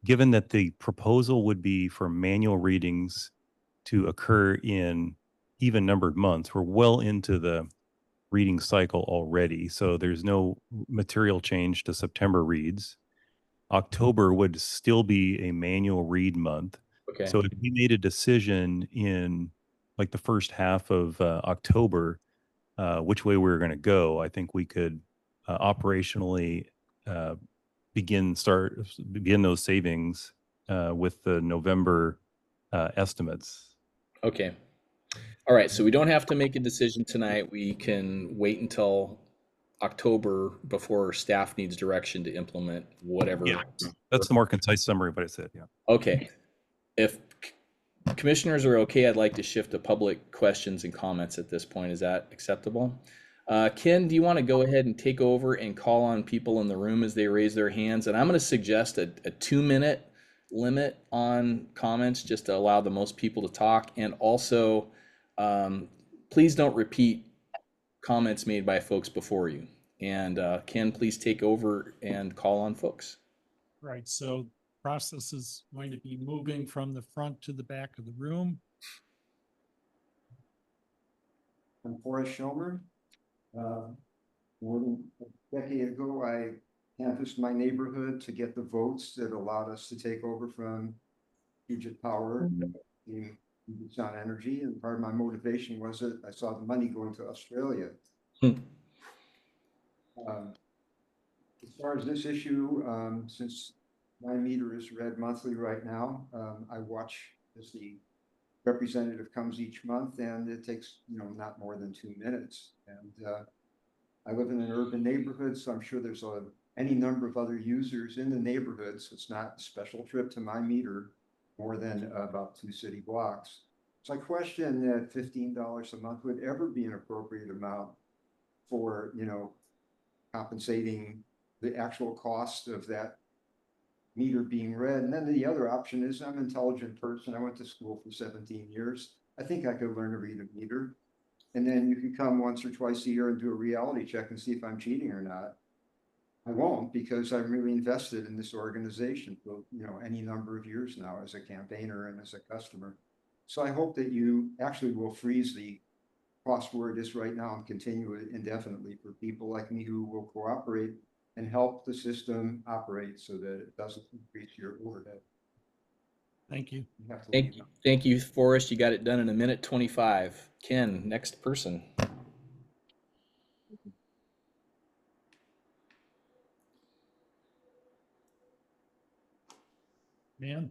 given that the proposal would be for manual readings to occur in even numbered months, we're well into the reading cycle already. So there's no material change to September reads. October would still be a manual read month. Okay. So if we made a decision in like the first half of October, which way we were going to go, I think we could operationally begin those savings with the November estimates. Okay. All right. So we don't have to make a decision tonight. We can wait until October before staff needs direction to implement whatever. Yeah, that's the more concise summary, but I said, yeah. Okay. If commissioners are okay, I'd like to shift to public questions and comments at this point. Is that acceptable? Ken, do you want to go ahead and take over and call on people in the room as they raise their hands? And I'm going to suggest a 2-minute limit on comments just to allow the most people to talk. And also, please don't repeat comments made by folks before you. And Ken, please take over and call on folks. Right, so process is going to be moving from the front to the back of the room. I'm Forrest Schomer. More than a decade ago, I canvassed my neighborhood to get the votes that allowed us to take over from Puget Power in Sound Energy. And part of my motivation was that I saw the money going to Australia. As far as this issue, since my meter is read monthly right now, I watch as the representative comes each month, and it takes, not more than 2 minutes. And I live in an urban neighborhood, so I'm sure there's any number of other users in the neighborhood. So it's not a special trip to my meter more than about 2 city blocks. So I question that $15 a month would ever be an appropriate amount for, compensating the actual cost of that meter being read. And then the other option is I'm an intelligent person. I went to school for 17 years. I think I could learn to read a meter. And then you can come once or twice a year and do a reality check and see if I'm cheating or not. I won't, because I'm really invested in this organization for, any number of years now as a campaigner and as a customer. So I hope that you actually will freeze the cost where it is right now and continue it indefinitely for people like me who will cooperate and help the system operate so that it doesn't increase your overhead. Thank you. You have to Thank leave you, now. thank you, Forrest. You got it done in 1:25. Ken, next person. Man,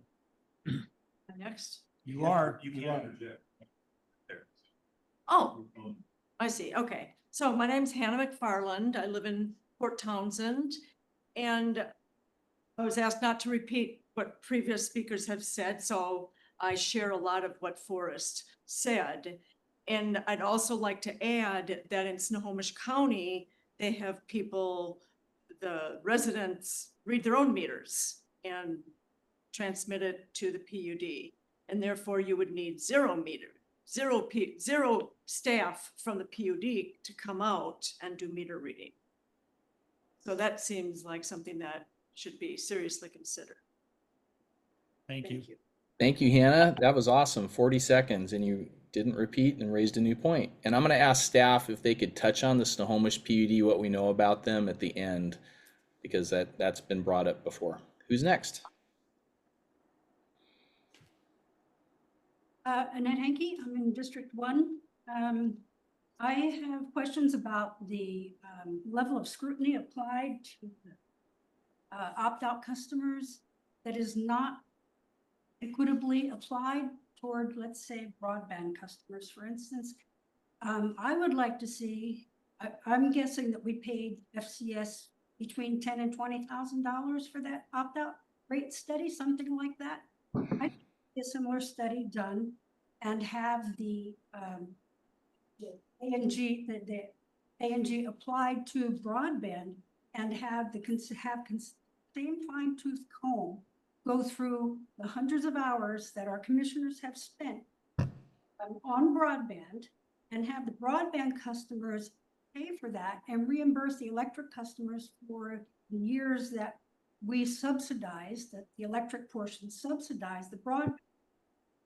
Next. you are. Oh, I see. Okay. So my name's Hannah McFarland. I live in Port Townsend. And I was asked not to repeat what previous speakers have said, so I share a lot of what Forrest said. And I'd also like to add that in Snohomish County, they have people, the residents read their own meters and transmit it to the PUD. And therefore you would need zero staff from the PUD to come out and do meter reading. So that seems like something that should be seriously considered. Thank you. Thank you, Hannah. That was awesome. 40 seconds, and you didn't repeat and raised a new point. And I'm going to ask staff if they could touch on the Snohomish PUD, what we know about them at the end, because that's been brought up before. Who's next? Annette Hankey, I'm in District 1. I have questions about the level of scrutiny applied to opt-out customers that is not equitably applied toward, let's say, broadband customers, for instance. I would like to see, I'm guessing that we paid FCS between $10,000 and $20,000 for that opt-out rate study, something like that. I think a similar study done and have the A&G applied to broadband and have same fine-tooth comb go through the hundreds of hours that our commissioners have spent on broadband and have the broadband customers pay for that and reimburse the electric customers for the years that we subsidize, that the electric portion subsidized the broadband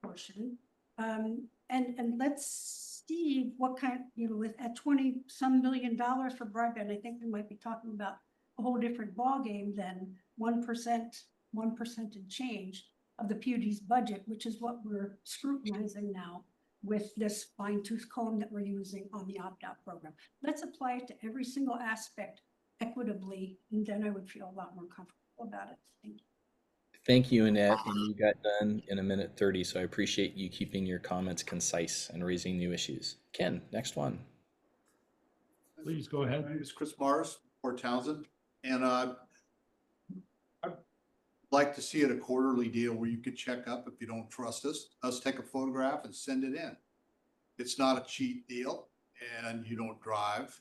portion. And let's see what kind, with at 20 some million dollars for broadband, I think we might be talking about a whole different ballgame than 1% and change of the PUD's budget, which is what we're scrutinizing now with this fine-tooth comb that we're using on the opt-out program. Let's apply it to every single aspect equitably, and then I would feel a lot more comfortable about it. Thank you. Thank you, Annette. And you got done in 1:30, so I appreciate you keeping your comments concise and raising new issues. Ken, next one. Please go ahead. My name is Chris Mars, Port Townsend, and like to see it a quarterly deal where you could check up if you don't trust us take a photograph and send it in. It's not a cheap deal and you don't drive.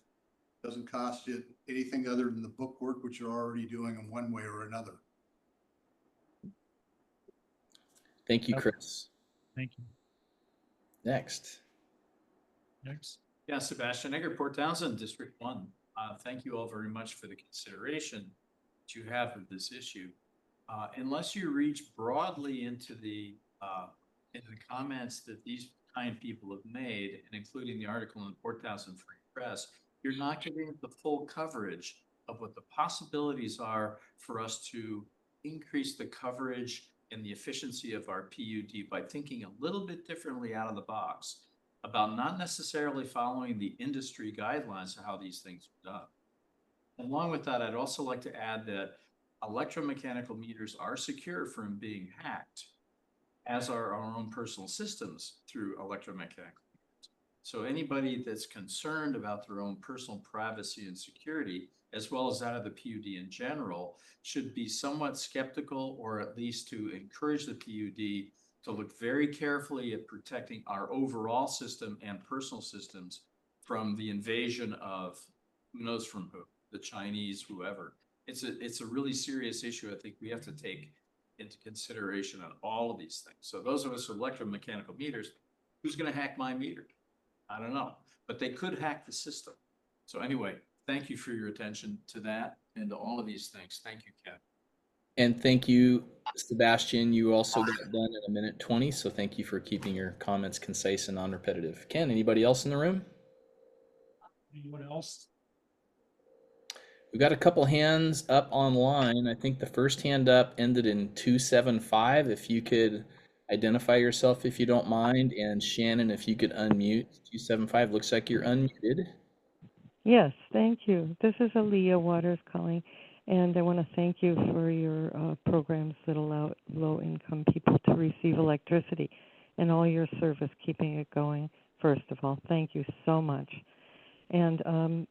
Doesn't cost you anything other than the book work, which you're already doing in one way or another. Thank you, Chris. Thank you. Next. Next. Yeah, Sebastian Egger, Port Townsend, District 1. Thank you all very much for the consideration that you have of this issue. Unless you reach broadly into the comments that these kind people have made, and including the article in the Port Townsend Free Press, you're not getting the full coverage of what the possibilities are for us to increase the coverage and the efficiency of our PUD by thinking a little bit differently out of the box about not necessarily following the industry guidelines of how these things are done. Along with that, I'd also like to add that electromechanical meters are secure from being hacked, as are our own personal systems through electromechanical meters. So anybody that's concerned about their own personal privacy and security, as well as that of the PUD in general, should be somewhat skeptical, or at least to encourage the PUD to look very carefully at protecting our overall system and personal systems from the invasion of who knows from who, the Chinese, whoever. It's a really serious issue. I think we have to take into consideration on all of these things. So those of us with electromechanical meters, who's going to hack my meter? I don't know, but they could hack the system. So anyway, thank you for your attention to that and to all of these things. Thank you, Ken. And thank you, Sebastian. You also got done in 1:20, so thank you for keeping your comments concise and non-repetitive. Ken, anybody else in the room? Anyone else? We've got a couple hands up online. I think the first hand up ended in 275. If you could identify yourself, if you don't mind, and Shannon, if you could unmute. 275 looks like you're unmuted. Yes, thank you. This is Aaliyah Waters calling, and I want to thank you for your programs that allow low-income people to receive electricity and all your service keeping it going. First of all, thank you so much. And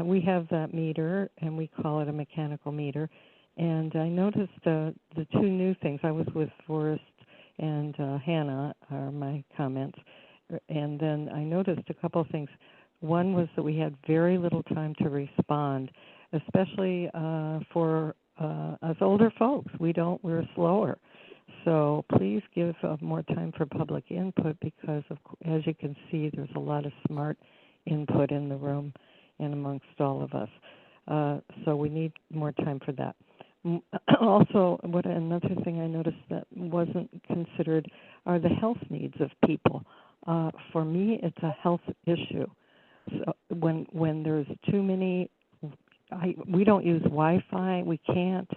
we have that meter, and we call it a mechanical meter. And I noticed the two new things. I was with Forrest and Hannah are my comments. And then I noticed a couple of things. One was that we had very little time to respond, especially for us older folks. We're slower. So please give more time for public input because, as you can see, there's a lot of smart input in the room and amongst all of us. So we need more time for that. Also, another thing I noticed that wasn't considered are the health needs of people. For me, it's a health issue. So when there's too many, we don't use Wi-Fi. We can't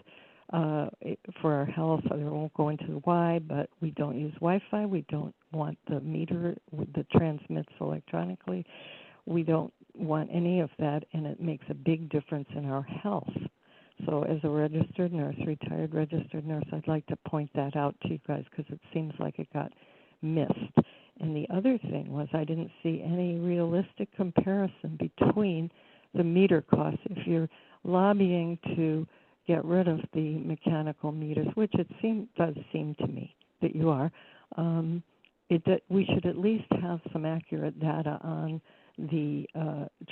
for our health. I won't go into why, but we don't use Wi-Fi. We don't want the meter that transmits electronically. We don't want any of that, and it makes a big difference in our health. So as a registered nurse, retired registered nurse, I'd like to point that out to you guys because it seems like it got missed. And the other thing was I didn't see any realistic comparison between the meter costs. If you're lobbying to get rid of the mechanical meters, which does seem to me that you are, we should at least have some accurate data on the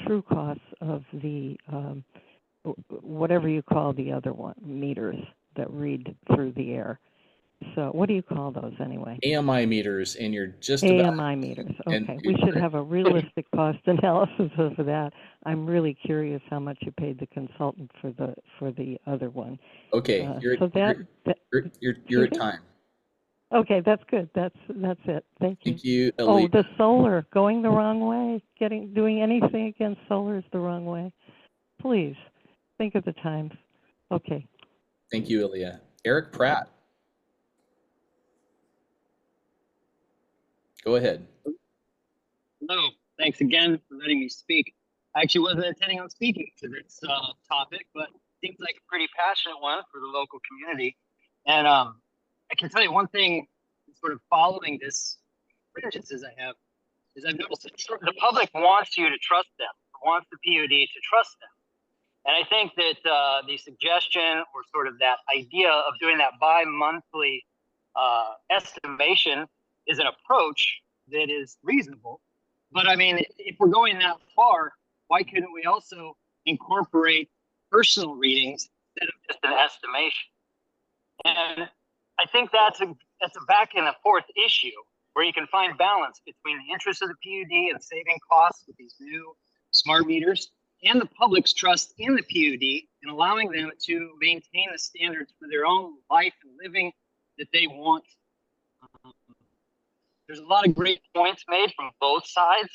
true costs of the whatever you call the other one, meters that read through the air. So what do you call those anyway? AMI meters, and you're just AMI meters. Okay, we should have a realistic cost analysis of that. I'm really curious how much you paid the consultant for the other one. Okay, you're at time. Okay, that's good. That's it. Thank you. Thank you, Oh, Elite. the solar going the wrong way. Doing anything against solar is the wrong way. Please think of the times. Okay. Thank you, Aaliyah. Eric Pratt. Go ahead. Hello, thanks again for letting me speak. I actually wasn't intending on speaking to this topic, but it seems like a pretty passionate one for the local community. And I can tell you one thing, sort of following this experiences I have, is I've noticed that the public wants you to trust them, wants the PUD to trust them. And I think that the suggestion or sort of that idea of doing that bi-monthly estimation is an approach that is reasonable. But I mean, if we're going that far, why couldn't we also incorporate personal readings instead of just an estimation? And I think that's a back and a forth issue where you can find balance between the interests of the PUD and saving costs with these new smart meters and the public's trust in the PUD and allowing them to maintain the standards for their own life and living that they want. There's a lot of great points made from both sides.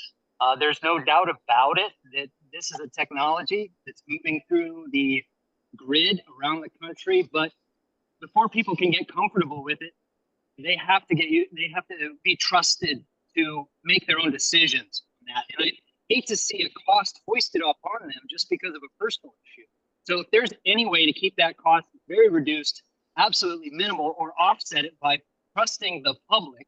There's no doubt about it that this is a technology that's moving through the grid around the country, but before people can get comfortable with it, they have to be trusted to make their own decisions on that. And I hate to see a cost foisted upon them just because of a personal issue. So if there's any way to keep that cost very reduced, absolutely minimal, or offset it by trusting the public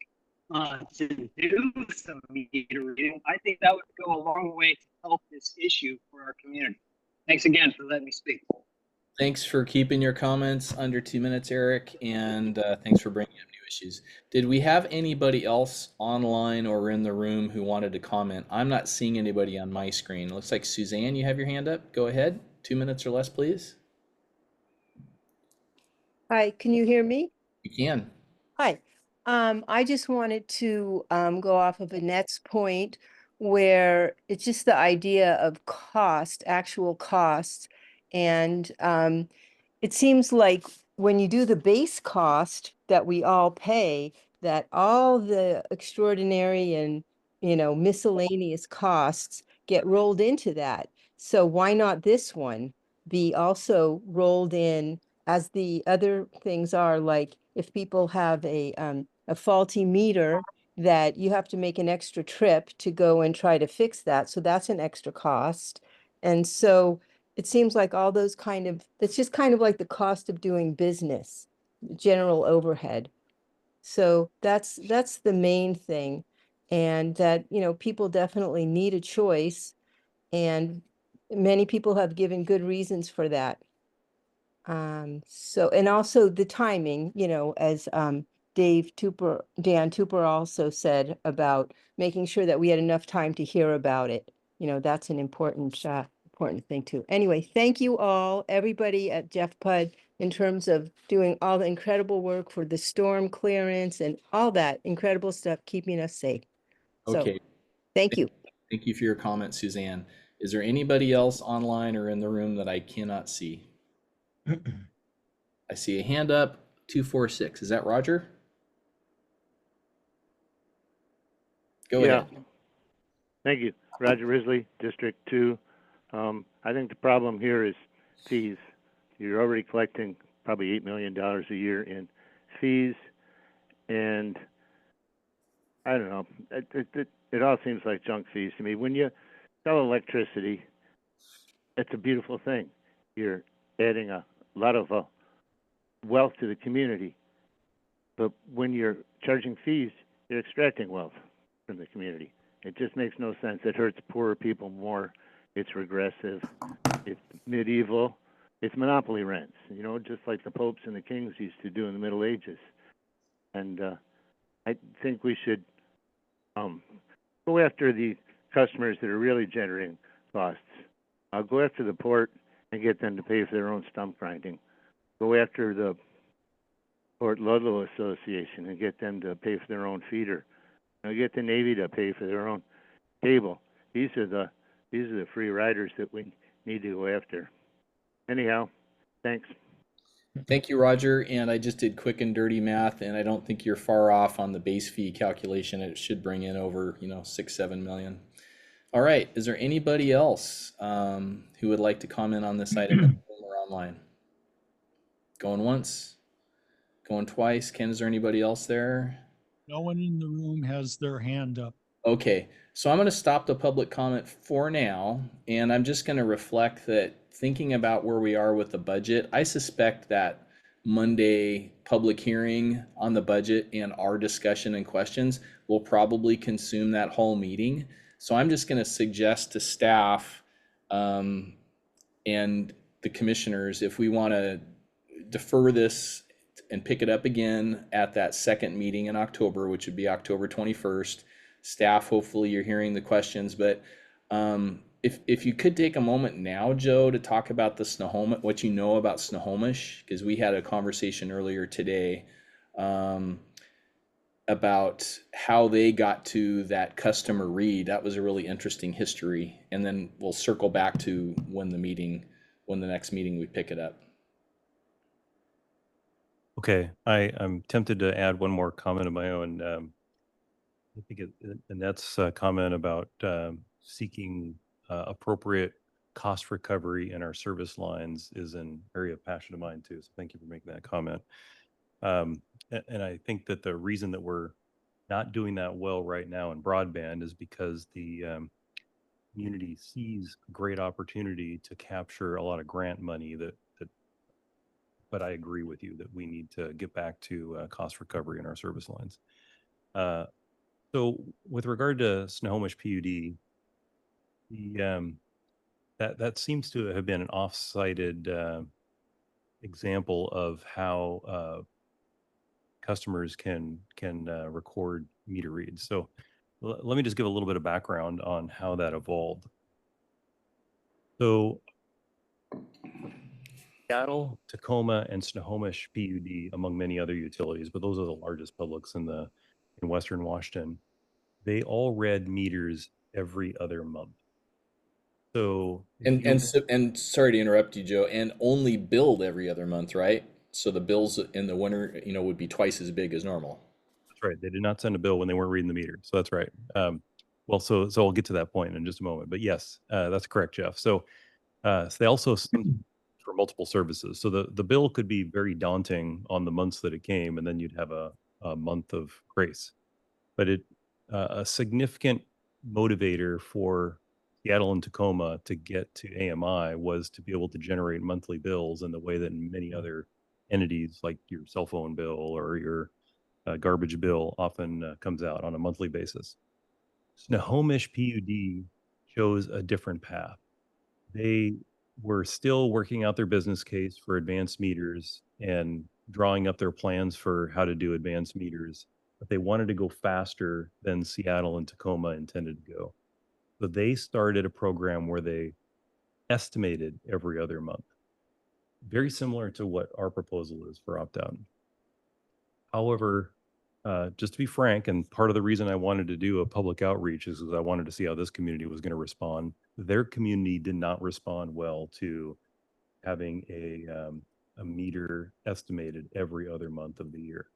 to do some meter reading, I think that would go a long way to help this issue for our community. Thanks again for letting me speak. Thanks for keeping your comments under 2 minutes, Eric, and thanks for bringing up new issues. Did we have anybody else online or in the room who wanted to comment? I'm not seeing anybody on my screen. It looks like Suzanne, you have your hand up. Go ahead. 2 minutes or less, please. Hi, can you hear me? You can. Hi. I just wanted to go off of Annette's point where it's just the idea of cost, actual costs. And it seems like when you do the base cost that we all pay, that all the extraordinary and, miscellaneous costs get rolled into that. So why not this one be also rolled in as the other things are, like if people have a faulty meter that you have to make an extra trip to go and try to fix that. So that's an extra cost. And so it seems like all those it's just kind of like the cost of doing business, general overhead. So that's the main thing. And that, people definitely need a choice. And many people have given good reasons for that. So, and also the timing, as Dan Tupper also said about making sure that we had enough time to hear about it. That's an important thing too. Anyway, thank you all, everybody at Jeff Pud, in terms of doing all the incredible work for the storm clearance and all that incredible stuff, keeping us safe. Okay. So, thank you. Thank you for your comment, Suzanne. Is there anybody else online or in the room that I cannot see? I see a hand up, 246. Is that Roger? Go ahead. Thank you. Roger Risley, District 2. I think the problem here is fees. You're already collecting probably $8 million a year in fees. And I don't know, it all seems like junk fees to me. When you sell electricity, it's a beautiful thing. You're adding a lot of wealth to the community. But when you're charging fees, you're extracting wealth from the community. It just makes no sense. It hurts poorer people more. It's regressive. It's medieval. It's monopoly rents, just like the popes and the kings used to do in the Middle Ages. And I think we should go after the customers that are really generating costs. Go after the port and get them to pay for their own stump grinding. Go after the Port Ludlow Association and get them to pay for their own feeder. Get the Navy to pay for their own cable. These are the free riders that we need to go after. Anyhow, thanks. Thank you, Roger. And I just did quick and dirty math, and I don't think you're far off on the base fee calculation. It should bring in over, 6-7 million. All right. Is there anybody else who would like to comment on this item or online? Going once, going twice. Ken, is there anybody else there? No one in the room has their hand up. Okay, so I'm going to stop the public comment for now, and I'm just going to reflect that thinking about where we are with the budget, I suspect that Monday public hearing on the budget and our discussion and questions will probably consume that whole meeting. So I'm just going to suggest to staff and the commissioners, if we want to defer this and pick it up again at that second meeting in October, which would be October 21st, staff, hopefully you're hearing the questions, but if you could take a moment now, Joe, to talk about the Snohomish, what you know about Snohomish, because we had a conversation earlier today about how they got to that customer read. That was a really interesting history. And then we'll circle back to when the next meeting we pick it up. Okay, I'm tempted to add one more comment of my own. I think Annette's comment about seeking appropriate cost recovery in our service lines is an area of passion of mine too. So thank you for making that comment. And I think that the reason that we're not doing that well right now in broadband is because the community sees great opportunity to capture a lot of grant money but I agree with you that we need to get back to cost recovery in our service lines. So with regard to Snohomish PUD, that seems to have been an off-cited example of how customers can record meter reads. So let me just give a little bit of background on how that evolved. So Seattle, Tacoma, and Snohomish PUD, among many other utilities, but those are the largest publics in Western Washington. They all read meters every other month. So and sorry to interrupt you, Joe, and only billed every other month, right? So the bills in the winter, would be twice as big as normal. That's right. They did not send a bill when they weren't reading the meter. So that's right. Well, so I'll get to that point in just a moment. But yes, that's correct, Jeff. So they also send for multiple services. So the bill could be very daunting on the months that it came, and then you'd have a month of grace. But a significant motivator for Seattle and Tacoma to get to AMI was to be able to generate monthly bills in the way that many other entities, like your cell phone bill or your garbage bill, often comes out on a monthly basis. Snohomish PUD chose a different path. They were still working out their business case for advanced meters and drawing up their plans for how to do advanced meters, but they wanted to go faster than Seattle and Tacoma intended to go. So they started a program where they estimated every other month, very similar to what our proposal is for opt-out. However, just to be frank, and part of the reason I wanted to do a public outreach is because I wanted to see how this community was going to respond. Their community did not respond well to having a meter estimated every other month of the year.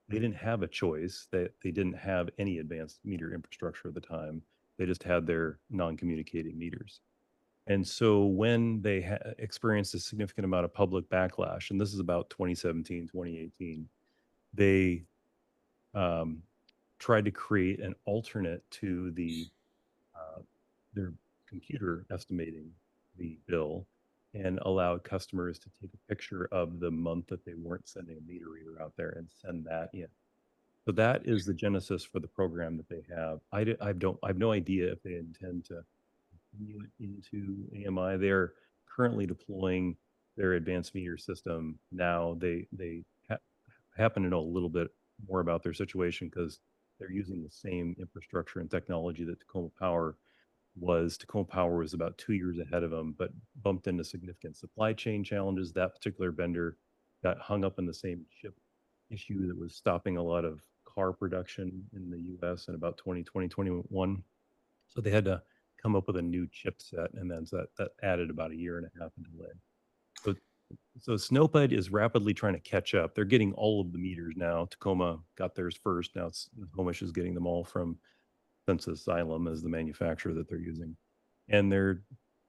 They didn't have a choice. They didn't have any advanced meter infrastructure at the time. They just had their non-communicating meters. And so when they experienced a significant amount of public backlash, and this is about 2017, 2018, they tried to create an alternate to their computer estimating the bill and allowed customers to take a picture of the month that they weren't sending a meter reader out there and send that in. So that is the genesis for the program that they have. I have no idea if they intend to continue it into AMI. They're currently deploying their advanced meter system now. They happen to know a little bit more about their situation because they're using the same infrastructure and technology that Tacoma Power was. Tacoma Power was about 2 years ahead of them, but bumped into significant supply chain challenges. That particular vendor got hung up in the same chip issue that was stopping a lot of car production in the US in about 2020, 2021. So they had to come up with a new chipset, and then that added about 1.5 years in delay. So Snowpud is rapidly trying to catch up. They're getting all of the meters now. Tacoma got theirs first. Now Snohomish is getting them all from Census Xylem as the manufacturer that they're using. And they're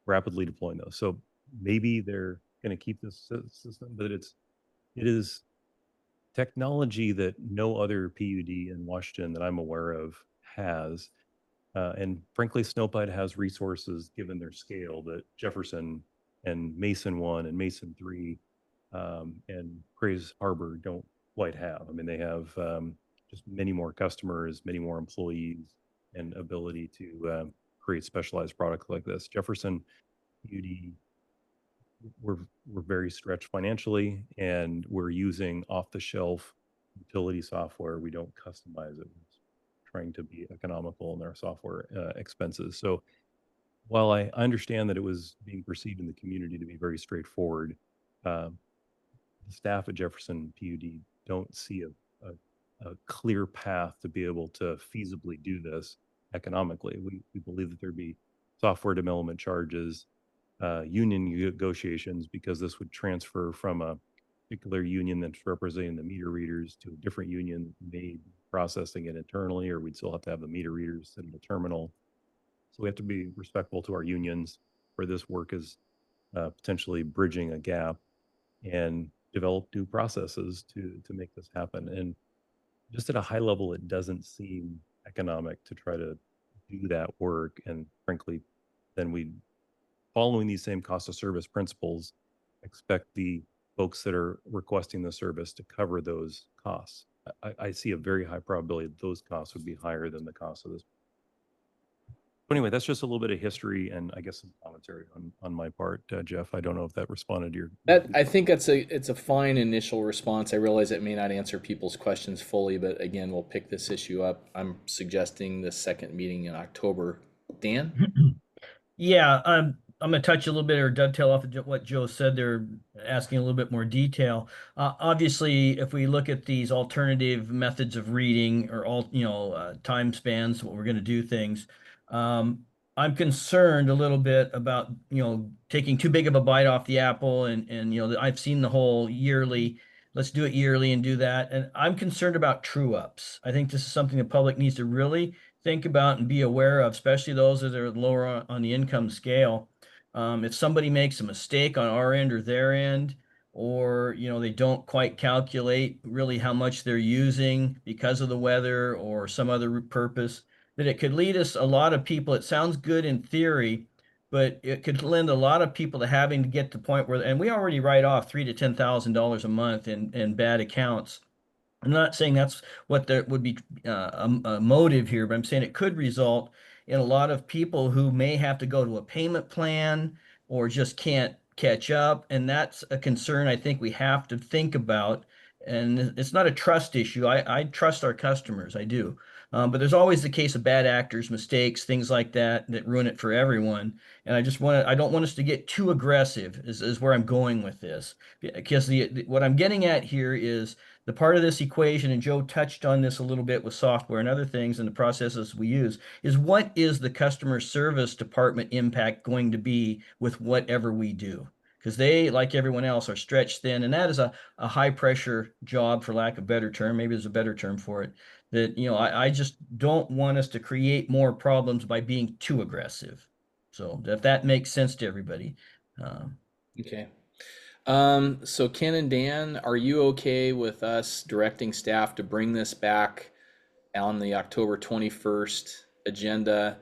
rapidly deploying those. So maybe they're going to keep this system, but it is technology that no other PUD in Washington that I'm aware of has. And frankly, Snowpud has resources given their scale that Jefferson and Mason 1 and Mason 3 and Grays Harbor don't quite have. I mean, they have just many more customers, many more employees, and ability to create specialized products like this. Jefferson PUD we're very stretched financially, and we're using off-the-shelf utility software. We don't customize it. We're trying to be economical in our software expenses. So while I understand that it was being perceived in the community to be very straightforward, the staff at Jefferson PUD don't see a clear path to be able to feasibly do this economically. We believe that there'd be software development charges, union negotiations, because this would transfer from a particular union that's representing the meter readers to a different union, maybe processing it internally, or we'd still have to have the meter readers sit in the terminal. So we have to be respectful to our unions where this work is potentially bridging a gap, and develop new processes to make this happen. And just at a high level, it doesn't seem economic to try to do that work. And frankly, then we, following these same cost of service principles, expect the folks that are requesting the service to cover those costs. I see a very high probability that those costs would be higher than the cost of this. Anyway, that's just a little bit of history and I guess some commentary on my part, Jeff. I don't know if that responded to your. I think it's a fine initial response. I realize it may not answer people's questions fully, but again, we'll pick this issue up. I'm suggesting the second meeting in October. Dan? Yeah, I'm gonna touch a little bit or dovetail off of what Joe said there, asking a little bit more detail. Obviously, if we look at these alternative methods of reading or all, time spans, what we're gonna do things, I'm concerned a little bit about, taking too big of a bite off the apple and I've seen the whole yearly, let's do it yearly and do that. And I'm concerned about true ups. I think this is something the public needs to really think about and be aware of, especially those that are lower on the income scale. If somebody makes a mistake on our end or their end, or they don't quite calculate really how much they're using because of the weather or some other purpose, that it could lead us a lot of people. It sounds good in theory, but it could lend a lot of people to having to get to the point where, and we already write off $3,000 to $10,000 a month in bad accounts. I'm not saying that's what there would be a motive here, but I'm saying it could result in a lot of people who may have to go to a payment plan or just can't catch up. And that's a concern I think we have to think about. And it's not a trust issue. I trust our customers, I do. But there's always the case of bad actors, mistakes, things like that ruin it for everyone. And I don't want us to get too aggressive is where I'm going with this. Because what I'm getting at here is the part of this equation, and Joe touched on this a little bit with software and other things and the processes we use, is what is the customer service department impact going to be with whatever we do? Because they, like everyone else, are stretched thin, and that is a high pressure job, for lack of a better term. Maybe there's a better term for it. That, I just don't want us to create more problems by being too aggressive. So if that makes sense to everybody. Okay. So Ken and Dan, are you okay with us directing staff to bring this back on the October 21st agenda?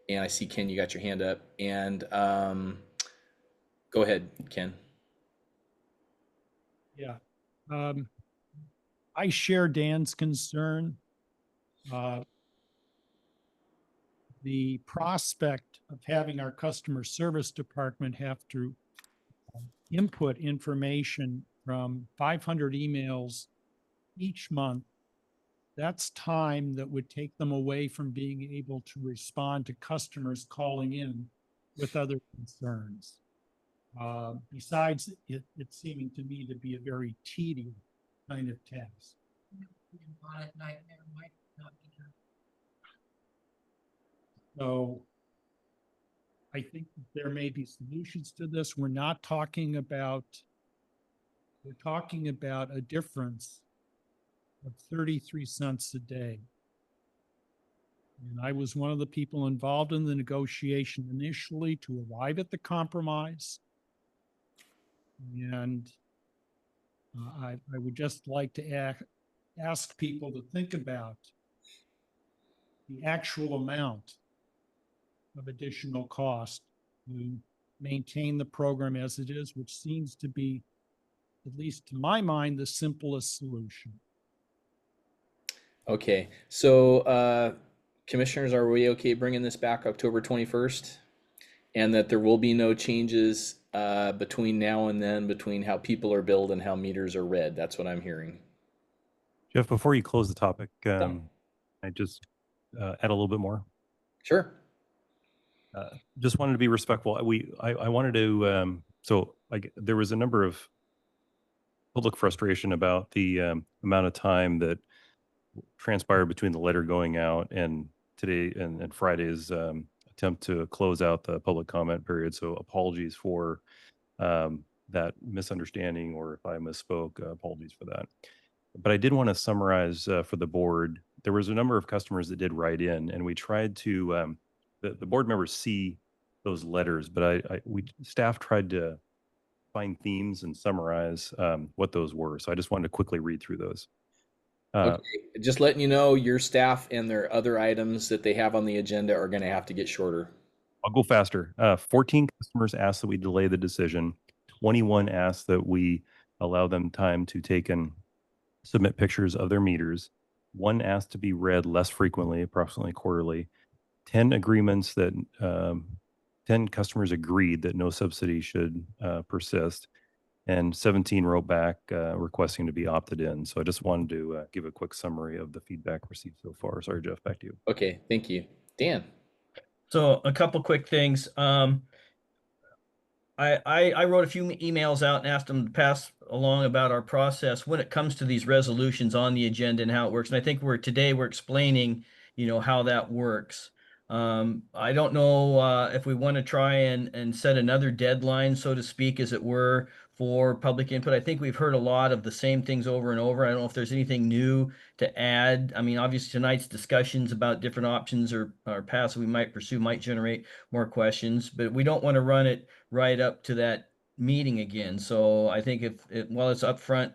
And I see, Ken, you got your hand up. And go ahead, Ken. Yeah. I share Dan's concern. The prospect of having our customer service department have to input information from 500 emails each month, that's time that would take them away from being able to respond to customers calling in with other concerns. Besides it seeming to me to be a very tedious kind of task. So I think there may be solutions to this. We're talking about a difference of 33 cents a day. And I was one of the people involved in the negotiation initially to arrive at the compromise. And I would just like to ask people to think about the actual amount of additional cost to maintain the program as it is, which seems to be, at least to my mind, the simplest solution. Okay. So, commissioners, are we okay bringing this back October 21st? and that there will be no changes between now and then between how people are billed and how meters are read. That's what I'm hearing. Jeff, before you close the topic, I just add a little bit more. Sure. Just wanted to be respectful. I wanted to, there was a number of public frustration about the amount of time that transpired between the letter going out and today and Friday's attempt to close out the public comment period. So apologies for that misunderstanding, or if I misspoke, apologies for that. But I did want to summarize for the board. There was a number of customers that did write in, and we tried to, the board members see those letters, but staff tried to find themes and summarize what those were. So I just wanted to quickly read through those. Okay, just letting you know, your staff and their other items that they have on the agenda are going to have to get shorter. I'll go faster. 14 customers asked that we delay the decision. 21 asked that we allow them time to take and submit pictures of their meters. 1 asked to be read less frequently, approximately quarterly. 10 agreements that 10 customers agreed that no subsidy should persist, and 17 wrote back requesting to be opted in. So I just wanted to give a quick summary of the feedback received so far. Sorry, Jeff, back to you. Okay, thank you. Dan. So a couple quick things. I wrote a few emails out and asked them to pass along about our process when it comes to these resolutions on the agenda and how it works. And I think today we're explaining, how that works. I don't know if we want to try and set another deadline, so to speak, as it were, for public input. I think we've heard a lot of the same things over and over. I don't know if there's anything new to add. I mean, obviously tonight's discussions about different options or paths we might pursue might generate more questions, but we don't want to run it right up to that meeting again. So I think while it's up front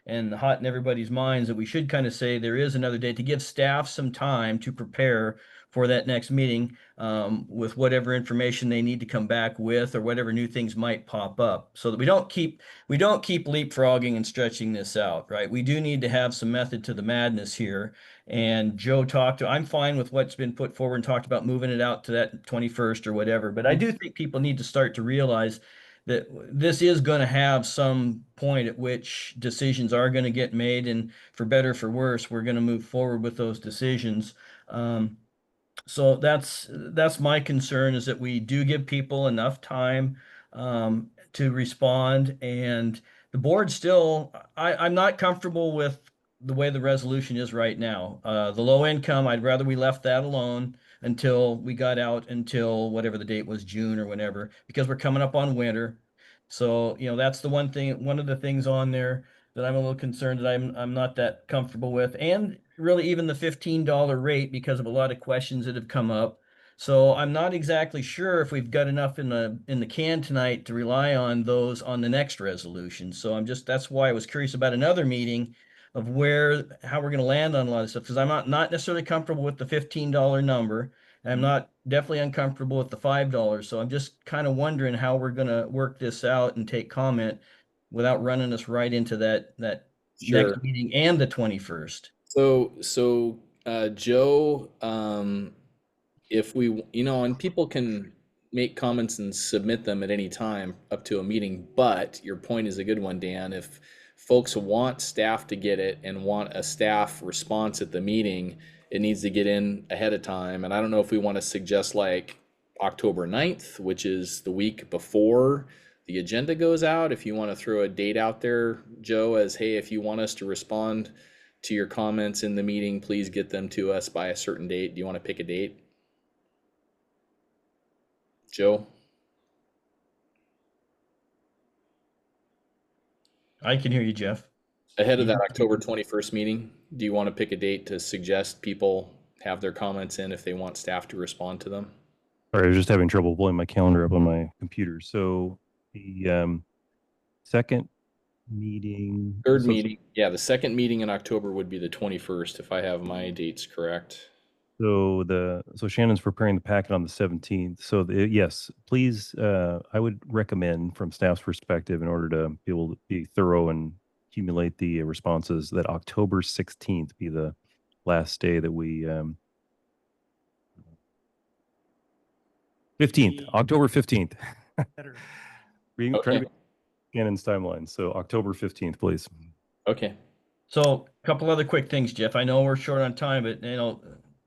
and hot in everybody's minds, that we should kind of say there is another day to give staff some time to prepare for that next meeting with whatever information they need to come back with, or whatever new things might pop up, so that we don't keep leapfrogging and stretching this out, right? We do need to have some method to the madness here. And Joe I'm fine with what's been put forward and talked about moving it out to that 21st or whatever. But I do think people need to start to realize that this is going to have some point at which decisions are going to get made, and for better or for worse, we're going to move forward with those decisions. So that's my concern, is that we do give people enough time to respond. And the board still, I'm not comfortable with the way the resolution is right now. The low income, I'd rather we left that alone until we got out until whatever the date was, June or whenever, because we're coming up on winter. So, that's the one of the things on there that I'm a little concerned that I'm not that comfortable with. And really even the $15 rate, because of a lot of questions that have come up. So I'm not exactly sure if we've got enough in the can tonight to rely on those on the next resolution. So that's why I was curious about another meeting of how we're going to land on a lot of stuff, because I'm not necessarily comfortable with the $15 number. I'm not definitely uncomfortable with the $5. So I'm just kind of wondering how we're going to work this out and take comment without running us right into that Sure. next meeting and the 21st. So Joe, if we, and people can make comments and submit them at any time up to a meeting, but your point is a good one, Dan. If folks want staff to get it and want a staff response at the meeting, it needs to get in ahead of time. And I don't know if we want to suggest like October 9th, which is the week before the agenda goes out. If you want to throw a date out there, Joe, as, hey, if you want us to respond to your comments in the meeting, please get them to us by a certain date. Do you want to pick a date? Joe? I can hear you, Jeff. Ahead of that October 21st meeting, do you want to pick a date to suggest people have their comments in if they want staff to respond to them? Sorry, I was just having trouble pulling my calendar up on my computer. So the second meeting. Third meeting. Yeah, the second meeting in October would be the 21st, if I have my dates correct. So Shannon's preparing the packet on the 17th. So yes, please, I would recommend from staff's perspective, in order to be able to be thorough and accumulate the responses, that October 16th be the last day that we 15th, October 15th. We try to Okay. be Cannon's timeline. So October 15th, please. Okay. So a couple other quick things, Jeff. I know we're short on time, but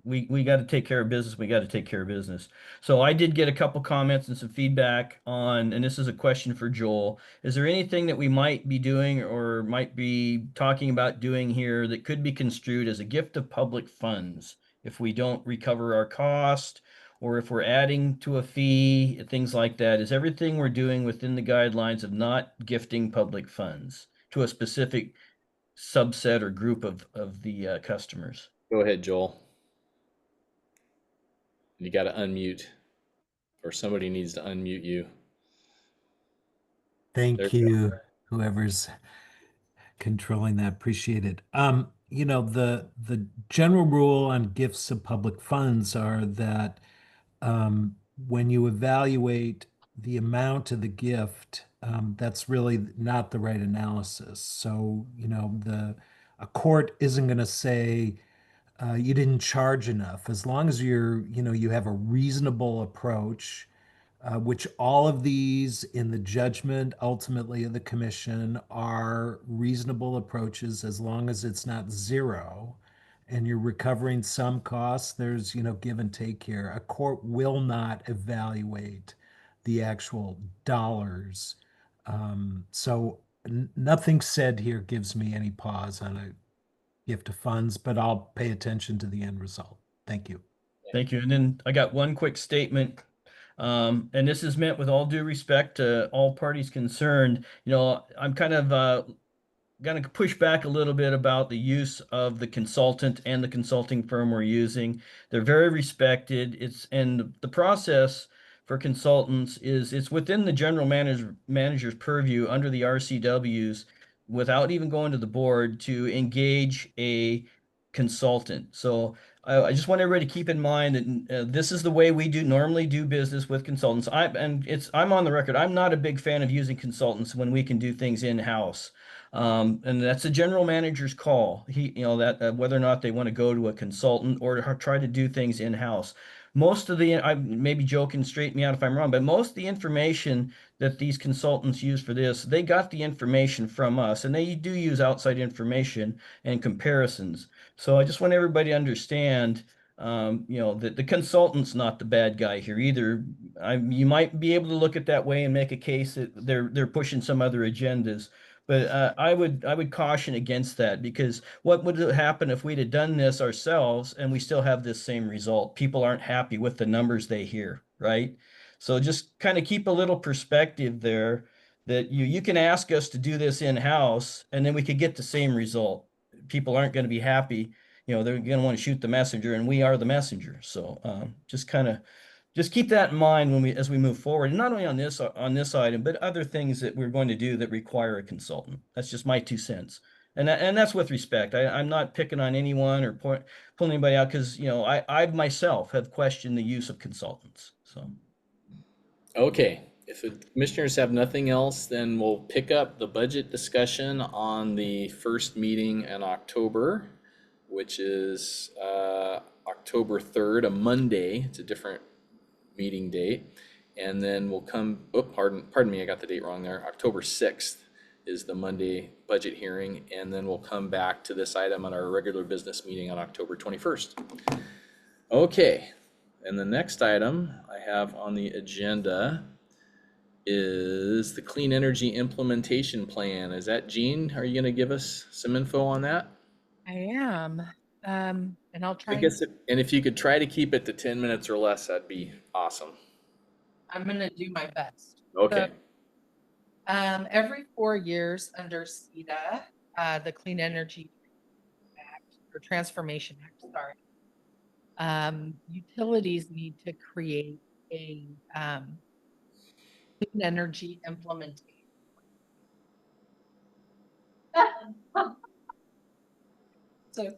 we got to take care of business. We got to take care of business. So I did get a couple comments and some feedback on, and this is a question for Joel. Is there anything that we might be doing or might be talking about doing here that could be construed as a gift of public funds if we don't recover our cost, or if we're adding to a fee, things like that? Is everything we're doing within the guidelines of not gifting public funds to a specific subset or group of the customers? Go ahead, Joel. You got to unmute, or somebody needs to unmute you. Thank There you you, whoever's controlling that. Appreciate it. The general rule on gifts of public funds are that when you evaluate the amount of the gift, that's really not the right analysis. So, a court isn't going to say you didn't charge enough. As long as you have a reasonable approach, which all of these in the judgment ultimately of the commission are reasonable approaches, as long as it's not zero and you're recovering some costs, there's, give and take here. A court will not evaluate the actual dollars. So nothing said here gives me any pause on a gift of funds, but I'll pay attention to the end result. Thank you. Thank you. And then I got one quick statement. And this is meant with all due respect to all parties concerned. I'm kind of going to push back a little bit about the use of the consultant and the consulting firm we're using. They're very respected. And the process for consultants is it's within the general manager's purview under the RCWs, without even going to the board, to engage a consultant. So I just want everybody to keep in mind that this is the way we normally do business with consultants. I'm on the record. I'm not a big fan of using consultants when we can do things in-house. And that's a general manager's call. Whether or not they want to go to a consultant or try to do things in-house. I may be joking, straighten me out if I'm wrong, but most of the information that these consultants use for this, they got the information from us, and they do use outside information and comparisons. So I just want everybody to understand, that the consultant's not the bad guy here either. You might be able to look at that way and make a case that they're pushing some other agendas. But I would caution against that, because what would happen if we'd have done this ourselves and we still have this same result? People aren't happy with the numbers they hear, right? So just kind of keep a little perspective there, that you can ask us to do this in-house and then we could get the same result. People aren't going to be happy. They're going to want to shoot the messenger, and we are the messenger. So just keep that in mind as we move forward, and not only on this item, but other things that we're going to do that require a consultant. That's just my 2 cents. And that's with respect. I'm not picking on anyone or pulling anybody out, because I myself have questioned the use of consultants. So Okay, if the commissioners have nothing else, then we'll pick up the budget discussion on the first meeting in October, which is October 3rd, a Monday. It's a different meeting date. And then we'll pardon me, I got the date wrong there. October 6th is the Monday budget hearing, and then we'll come back to this item on our regular business meeting on October 21st. Okay. And the next item I have on the agenda is the Clean Energy Implementation Plan. Is that Jean? Are you going to give us some info on that? I am. And I'll try. I guess, and if you could try to keep it to 10 minutes or less, that'd be awesome. I'm going to do my best. Okay. So, every 4 years under CETA, the Clean Energy Act, or Transformation Act, utilities need to create a clean energy implementation. So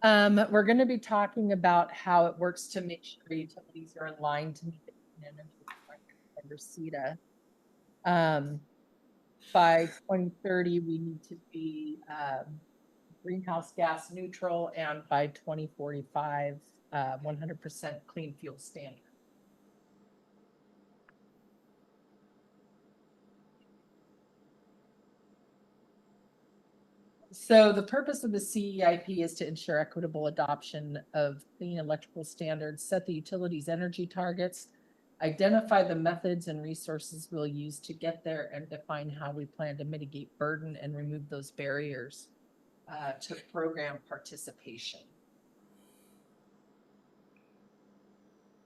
we're going to be talking about how it works to make sure utilities are in line to meet the clean energy requirements under CETA. By 2030, we need to be greenhouse gas neutral, and by 2045, 100% clean fuel standard. So the purpose of the CEIP is to ensure equitable adoption of clean electrical standards, set the utilities energy targets, identify the methods and resources we'll use to get there, and define how we plan to mitigate burden and remove those barriers to program participation.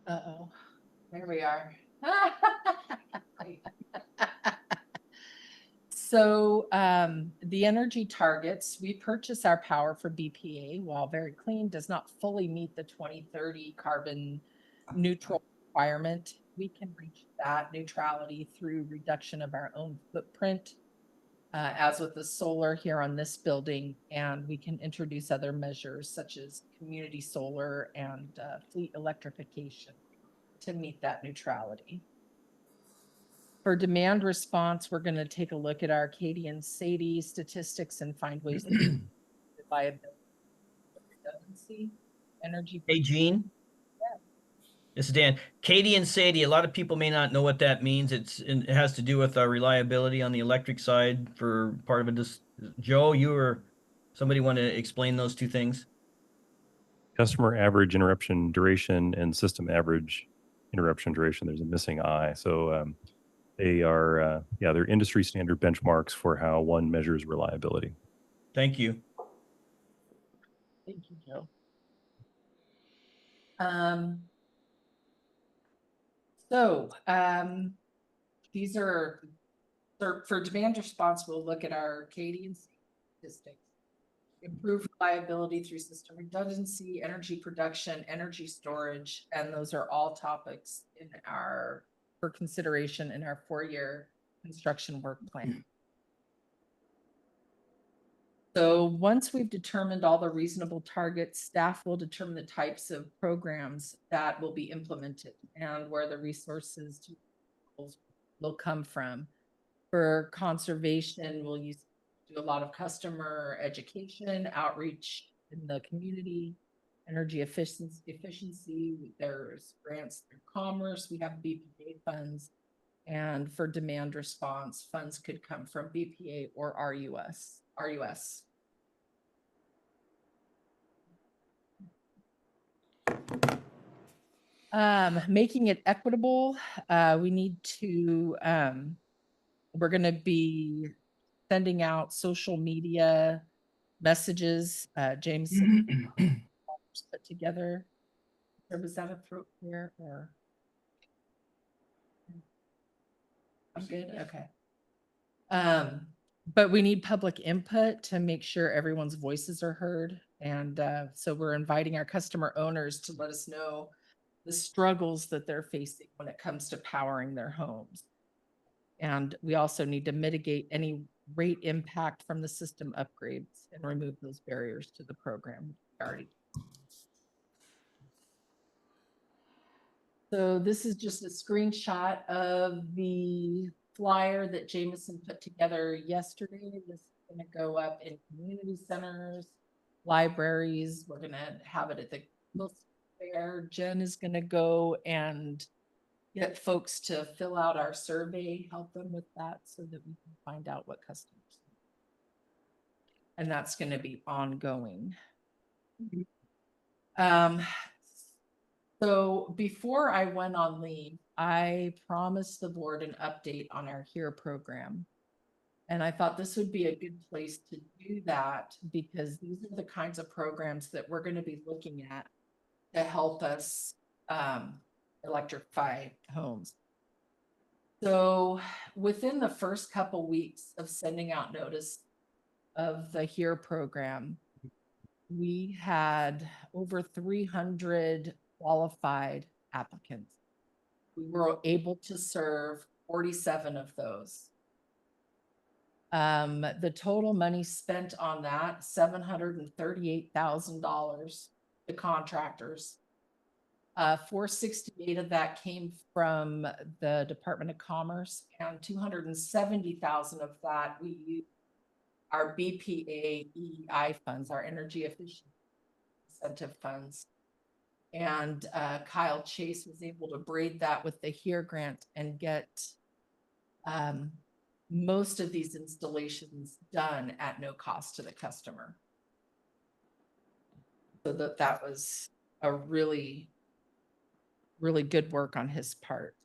Uh-oh, there we are. So the energy targets, we purchase our power for BPA, while very clean, does not fully meet the 2030 carbon neutral requirement. We can reach that neutrality through reduction of our own footprint, as with the solar here on this building, and we can introduce other measures such as community solar and fleet electrification to meet that neutrality. For demand response, we're going to take a look at our Acadian SAIDI statistics and find ways to reliability, redundancy, energy. Hey, Gene. Yeah. This is Dan. Katie and Sadie, a lot of people may not know what that means. It has to do with our reliability on the electric side for part of it. Joe, you or somebody want to explain those two things? Customer average interruption duration and system average interruption duration. There's a missing I. So they are, they're industry standard benchmarks for how one measures reliability. Thank you. Thank you, Joe. These are for demand response. We'll look at our Acadian statistics, improve reliability through system redundancy, energy production, energy storage, and those are all topics in for consideration in our 4-year construction work plan. So once we've determined all the reasonable targets, staff will determine the types of programs that will be implemented and where the resources will come from. For conservation, we'll do a lot of customer education, outreach in the community, energy efficiency. There's grants through commerce. We have BPA funds. And for demand response, funds could come from BPA or RUS. Making it equitable, we need to, we're going to be sending out social media messages. James put together. Or was that a throat clear or? I'm good. Okay. But we need public input to make sure everyone's voices are heard. And so we're inviting our customer owners to let us know the struggles that they're facing when it comes to powering their homes. And we also need to mitigate any rate impact from the system upgrades and remove those barriers to the program. So this is just a screenshot of the flyer that Jameson put together yesterday. This is going to go up in community centers, libraries. We're going to have it at the fair. Jen is going to go and get folks to fill out our survey, help them with that so that we can find out what customers need. And that's going to be ongoing. So before I went on leave, I promised the board an update on our HERE program. And I thought this would be a good place to do that because these are the kinds of programs that we're going to be looking at to help us electrify homes. So within the first couple weeks of sending out notice of the HERE program, we had over 300 qualified applicants. We were able to serve 47 of those. The total money spent on that, $738,000 to contractors. 468 of that came from the Department of Commerce, and 270,000 of that we used our BPA EEI funds, our energy efficiency incentive funds. And Kyle Chase was able to braid that with the HERE grant and get most of these installations done at no cost to the customer. So that was a really, really good work on his part.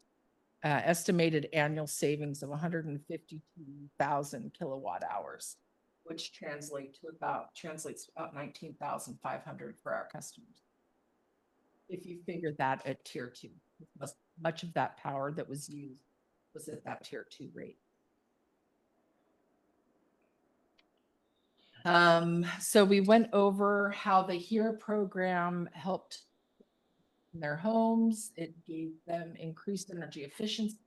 Estimated annual savings of 152,000 kilowatt hours, which translates to about 19,500 for our customers. If you figure that at tier 2, much of that power that was used was at that tier 2 rate. So we went over how the HERE program helped in their homes. It gave them increased energy efficiency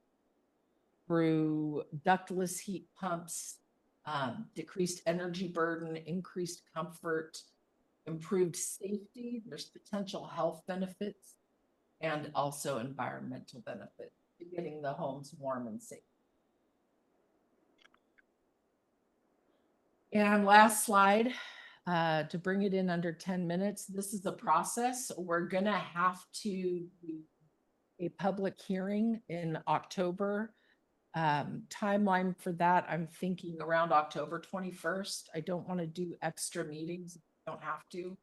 through ductless heat pumps, decreased energy burden, increased comfort, improved safety. There's potential health benefits and also environmental benefits to getting the homes warm and safe. And last slide, to bring it in under 10 minutes, this is the process. We're gonna have to do a public hearing in October. Timeline for that, I'm thinking around October 21st. I don't want to do extra meetings, don't have to.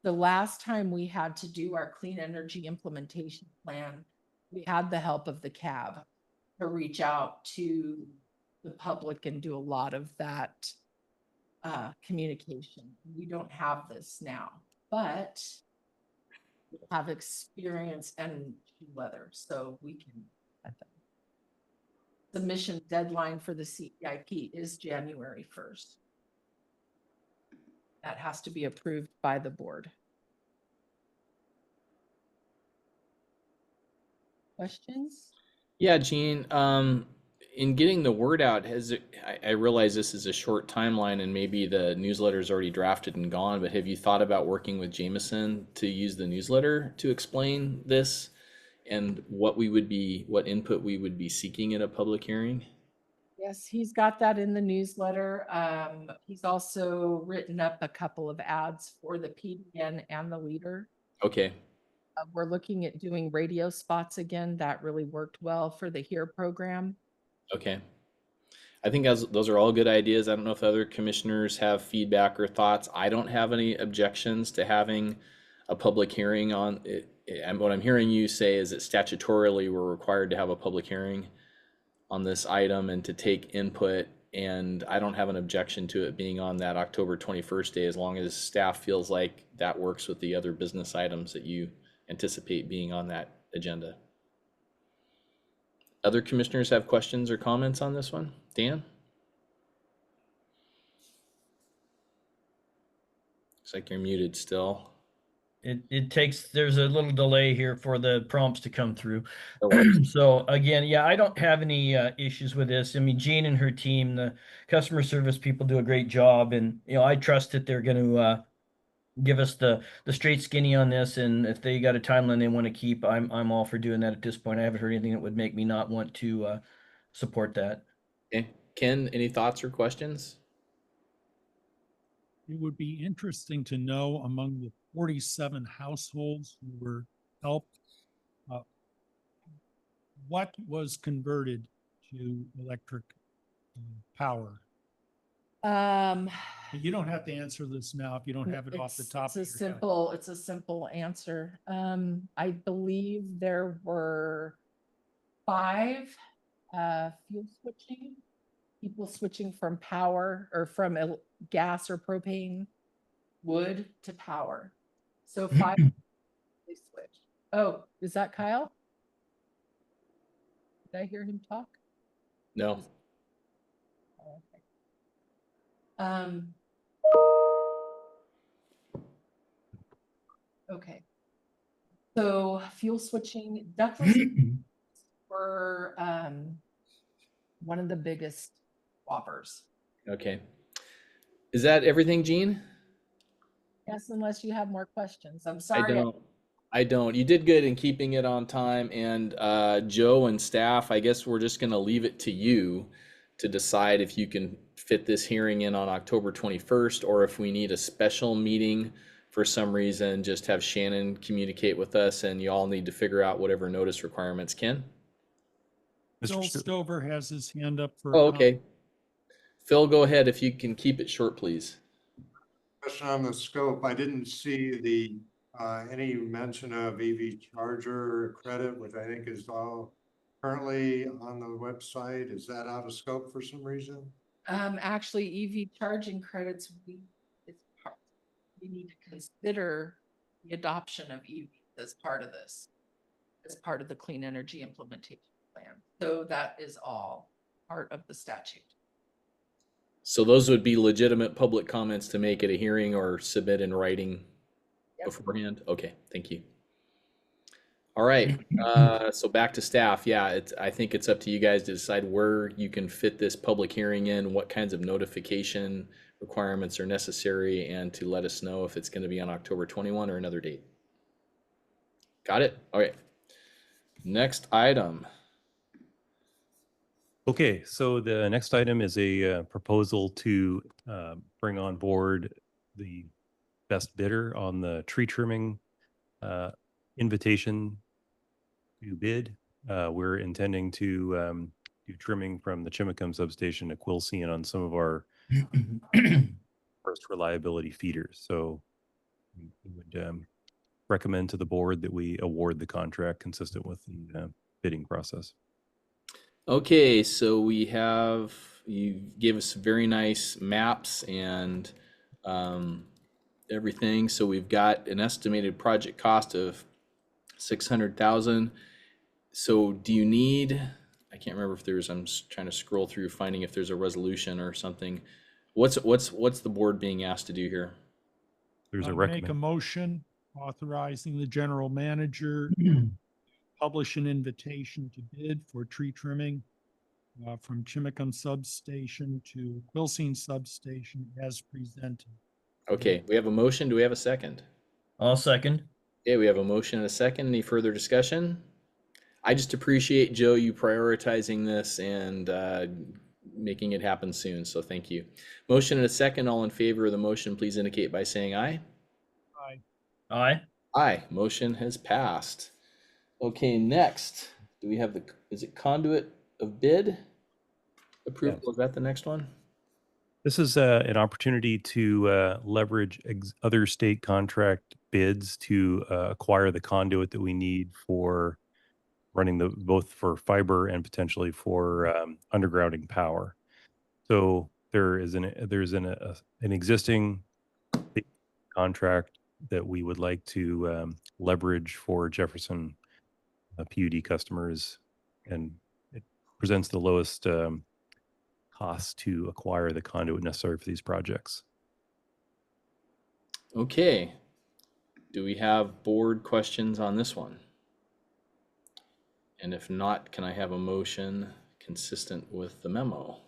The last time we had to do our clean energy implementation plan, we had the help of the CAB to reach out to the public and do a lot of that communication. We don't have this now, but we have experience and weather, so we can. Submission deadline for the CEIP is January 1st. That has to be approved by the board. Questions? Yeah, Gene, in getting the word out, I realize this is a short timeline and maybe the newsletter is already drafted and gone, but have you thought about working with Jameson to use the newsletter to explain this and what input we would be seeking in a public hearing? Yes, he's got that in the newsletter. He's also written up a couple of ads for the PDN and the Leader. Okay. We're looking at doing radio spots again. That really worked well for the HERE program. Okay. I think those are all good ideas. I don't know if other commissioners have feedback or thoughts. I don't have any objections to having a public hearing on it. And what I'm hearing you say is that statutorily we're required to have a public hearing on this item and to take input. And I don't have an objection to it being on that October 21st day, as long as staff feels like that works with the other business items that you anticipate being on that agenda. Other commissioners have questions or comments on this one? Dan? Looks like you're muted still. There's a little delay here for the prompts to come through. So again, yeah, I don't have any issues with this. I mean, Jean and her team, the customer service people do a great job, and I trust that they're going to give us the straight skinny on this. And if they got a timeline they want to keep, I'm all for doing that at this point. I haven't heard anything that would make me not want to support that. Okay, Ken, any thoughts or questions? It would be interesting to know among the 47 households who were helped, what was converted to electric power? You don't have to answer this now if you don't have it off the top of your head. It's a simple answer. I believe there were 5 fuel switching, people switching from power or from gas or propane, wood to power. So 5 they switched. Oh, is that Kyle? Did I hear him talk? No. Oh, okay. Okay. So fuel switching, ductless were one of the biggest whoppers. Okay. Is that everything, Jean? Yes, unless you have more questions. I'm sorry. I don't. You did good in keeping it on time. And Joe and staff, I guess we're just going to leave it to you to decide if you can fit this hearing in on October 21st, or if we need a special meeting for some reason, just have Shannon communicate with us and you all need to figure out whatever notice requirements. Ken? Phil Sto- Stover has his hand up for. Oh, okay. Phil, go ahead. If you can keep it short, please. Question on the scope, I didn't see the, any mention of EV charger credit, which I think is all currently on the website. Is that out of scope for some reason? Actually, EV charging credits, we need to consider the adoption of EV as part of this, as part of the clean energy implementation plan. So that is all part of the statute. So those would be legitimate public comments to make at a hearing or submit in writing beforehand? Okay, thank you. All right, so back to staff. Yeah, I think it's up to you guys to decide where you can fit this public hearing in, what kinds of notification requirements are necessary, and to let us know if it's going to be on October 21 or another date. Got it? Okay. Next item. Okay, so the next item is a proposal to bring on board the best bidder on the tree trimming invitation to bid. We're intending to do trimming from the Chimicum substation to Quilcene on some of our first reliability feeders. So we would recommend to the board that we award the contract consistent with the bidding process. Okay, so you gave us very nice maps and everything. So we've got an estimated project cost of 600,000. So do you need, I can't remember if there's, I'm just trying to scroll through finding if there's a resolution or something. What's the board being asked to do here? There's a Make a motion authorizing the general manager to publish an invitation to bid for tree trimming from Chimicum substation to Quilcene substation as presented. Okay, we have a motion. Do we have a second? I'll second. Okay, we have a motion and a second. Any further discussion? I just appreciate, Joe, you prioritizing this and making it happen soon. So thank you. Motion and a second. All in favor of the motion, please indicate by saying aye. Aye. Aye. Aye. Motion has passed. Okay, next, do we have is it conduit of bid approval? Yes. Is that the next one? This is an opportunity to leverage other state contract bids to acquire the conduit that we need for running both for fiber and potentially for undergrounding power. So there's an existing contract that we would like to leverage for Jefferson PUD customers, and it presents the lowest cost to acquire the conduit necessary for these projects. Okay. Do we have board questions on this one? And if not, can I have a motion consistent with the memo?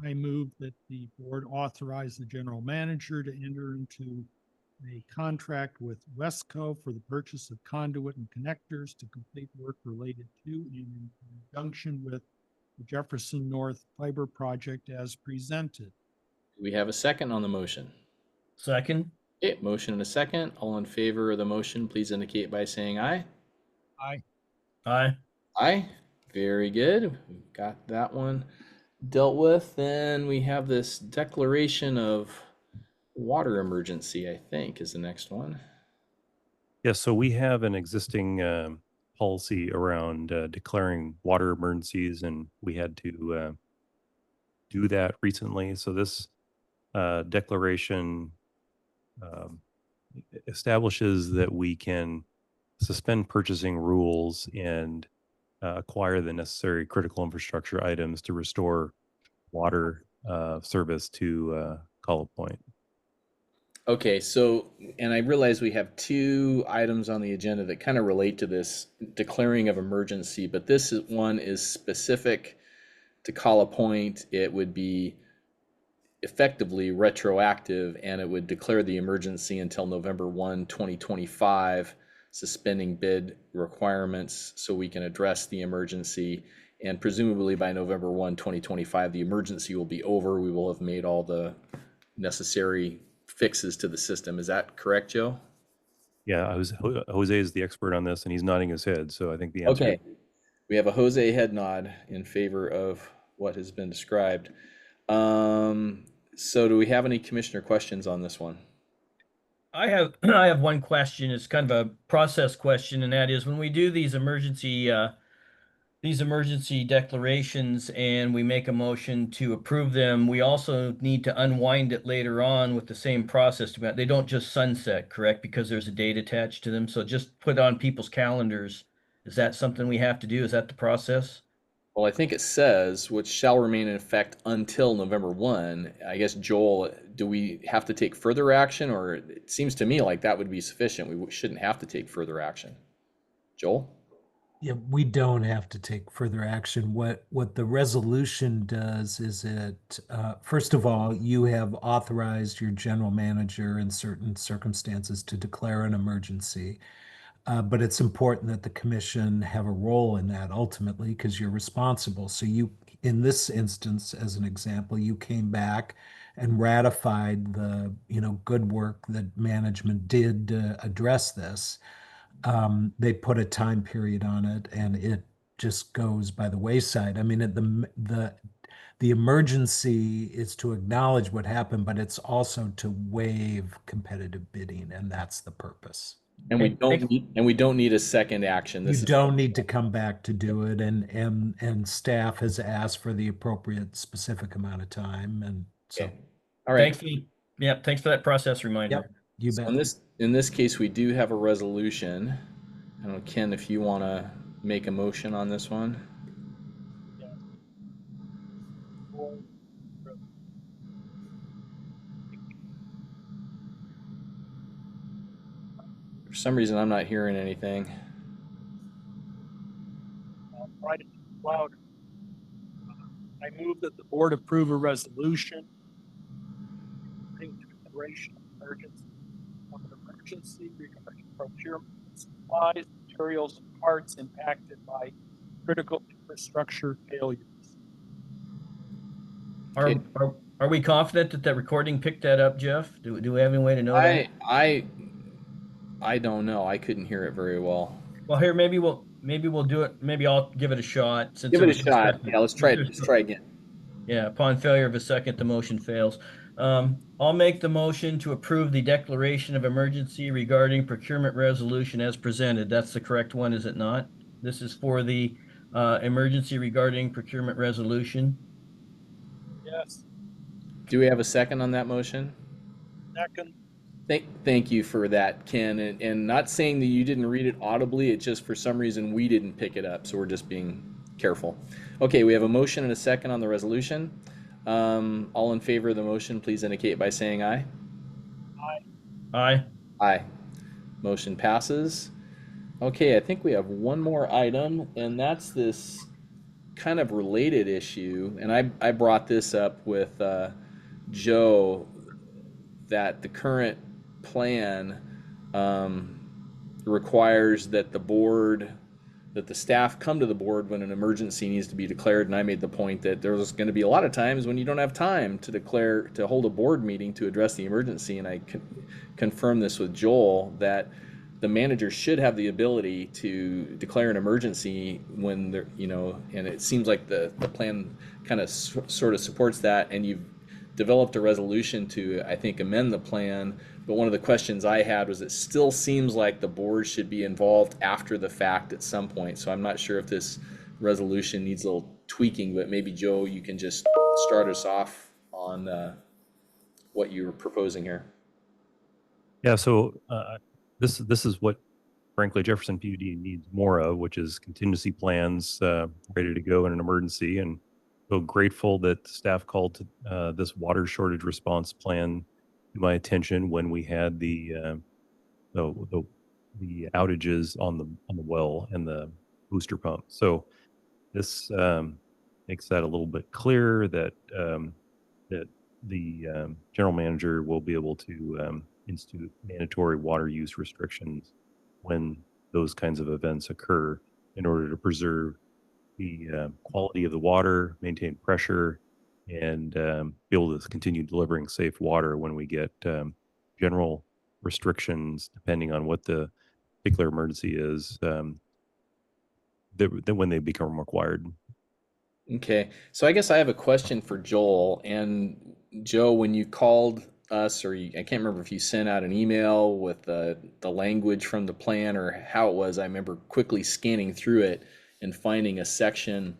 I move that the board authorize the general manager to enter into a contract with Wesco for the purchase of conduit and connectors to complete work related to and in conjunction with the Jefferson North Fiber Project as presented. Do we have a second on the motion? Second. Okay, motion and a second. All in favor of the motion, please indicate by saying aye. Aye. Aye. Aye. Very good. We've got that one dealt with. Then we have this declaration of water emergency, I think, is the next one. Yes, so we have an existing policy around declaring water emergencies, and we had to do that recently. So this declaration establishes that we can suspend purchasing rules and acquire the necessary critical infrastructure items to restore water service to Collet Point. Okay, so, and I realize we have two items on the agenda that kind of relate to this declaring of emergency, but one is specific to Collet Point. It would be effectively retroactive, and it would declare the emergency until November 1, 2025, suspending bid requirements so we can address the emergency. And presumably by November 1, 2025, the emergency will be over. We will have made all the necessary fixes to the system. Is that correct, Joe? Yeah, Jose is the expert on this, and he's nodding his head. So I think the answer. Okay. We have a Jose head nod in favor of what has been described. So do we have any commissioner questions on this one? I have I have one question. It's kind of a process question, and that is when we do these emergency declarations and we make a motion to approve them, we also need to unwind it later on with the same process. They don't just sunset, correct? Because there's a date attached to them. So just put on people's calendars. Is that something we have to do? Is that the process? Well, I think it says, which shall remain in effect until November 1. I guess, Joel, do we have to take further action, or it seems to me like that would be sufficient. We shouldn't have to take further action. Joel? Yeah, we don't have to take further action. What the resolution does is first of all, you have authorized your general manager in certain circumstances to declare an emergency. But it's important that the commission have a role in that ultimately because you're responsible. So you, in this instance, as an example, you came back and ratified the, good work that management did to address this. They put a time period on it and it just goes by the wayside. I mean, the emergency is to acknowledge what happened, but it's also to waive competitive bidding, and that's the purpose. And we don't need a second action. You don't need to come back to do it, and staff has asked for the appropriate specific amount of time, and so. Okay. All right. Thanks for that process reminder. Yep, you So bet. in this case, we do have a resolution. I don't know, Ken, if you want to make a motion on this one. For some reason, I'm not hearing anything. I'll try to be louder. I move that the board approve a resolution declaration of emergency regarding procurement of supplies, materials, and parts impacted by critical infrastructure failures. Are we confident that that recording picked that up, Jeff? Do we have any way to know that? I don't know. I couldn't hear it very well. Well, here maybe we'll do it. Maybe I'll give it a shot. Give it a shot. Yeah, let's try again. Yeah, upon failure of a second, the motion fails. I'll make the motion to approve the declaration of emergency regarding procurement resolution as presented. That's the correct one, is it not? This is for the emergency regarding procurement resolution. Yes. Do we have a second on that motion? Second. Thank you for that, Ken. And not saying that you didn't read it audibly, it's just for some reason we didn't pick it up, so we're just being careful. Okay, we have a motion and a second on the resolution. All in favor of the motion, please indicate by saying aye. Aye. Aye. Aye. Motion passes. Okay, I think we have one more item, and that's this kind of related issue. And I brought this up with Joe, that the current plan requires that the staff come to the board when an emergency needs to be declared. And I made the point that there's going to be a lot of times when you don't have time to hold a board meeting to address the emergency. And I confirmed this with Joel, that the manager should have the ability to declare an emergency when they're, and it seems like the plan kind of sort of supports that. And you've developed a resolution to, I think, amend the plan. But one of the questions I had was, it still seems like the board should be involved after the fact at some point. So I'm not sure if this resolution needs a little tweaking, but maybe Joe, you can just start us off on what you're proposing here. Yeah, so this is what, frankly, Jefferson PUD needs more of, which is contingency plans ready to go in an emergency. And so grateful that staff called this water shortage response plan to my attention when we had the outages on the well and the booster pump. So this makes that a little bit clearer that that the general manager will be able to institute mandatory water use restrictions when those kinds of events occur, in order to preserve the quality of the water, maintain pressure, and be able to continue delivering safe water when we get general restrictions, depending on what the particular emergency is. when they become required. Okay, so I guess I have a question for Joel. And Joe, when you called us, or I can't remember if you sent out an email with the language from the plan or how it was, I remember quickly scanning through it and finding a section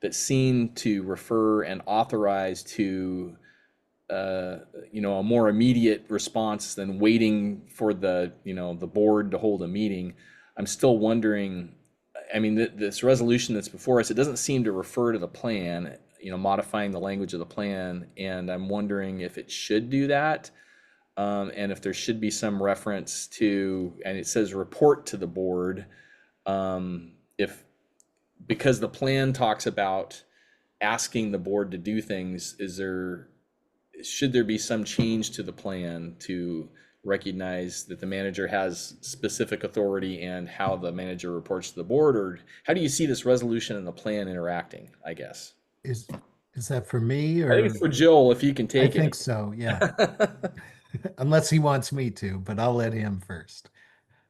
that seemed to refer and authorize to a more immediate response than waiting for the board to hold a meeting. I'm still wondering, I mean, this resolution that's before us, it doesn't seem to refer to the plan, modifying the language of the plan, and I'm wondering if it should do that, and if there should be some reference to, and it says report to the board, if because the plan talks about asking the board to do things, should there be some change to the plan to recognize that the manager has specific authority and how the manager reports to the board? Or how do you see this resolution and the plan interacting, I guess? Is that for me, I think or? it's for Joel, if you can I take it. think so, yeah. Unless he wants me to, but I'll let him first.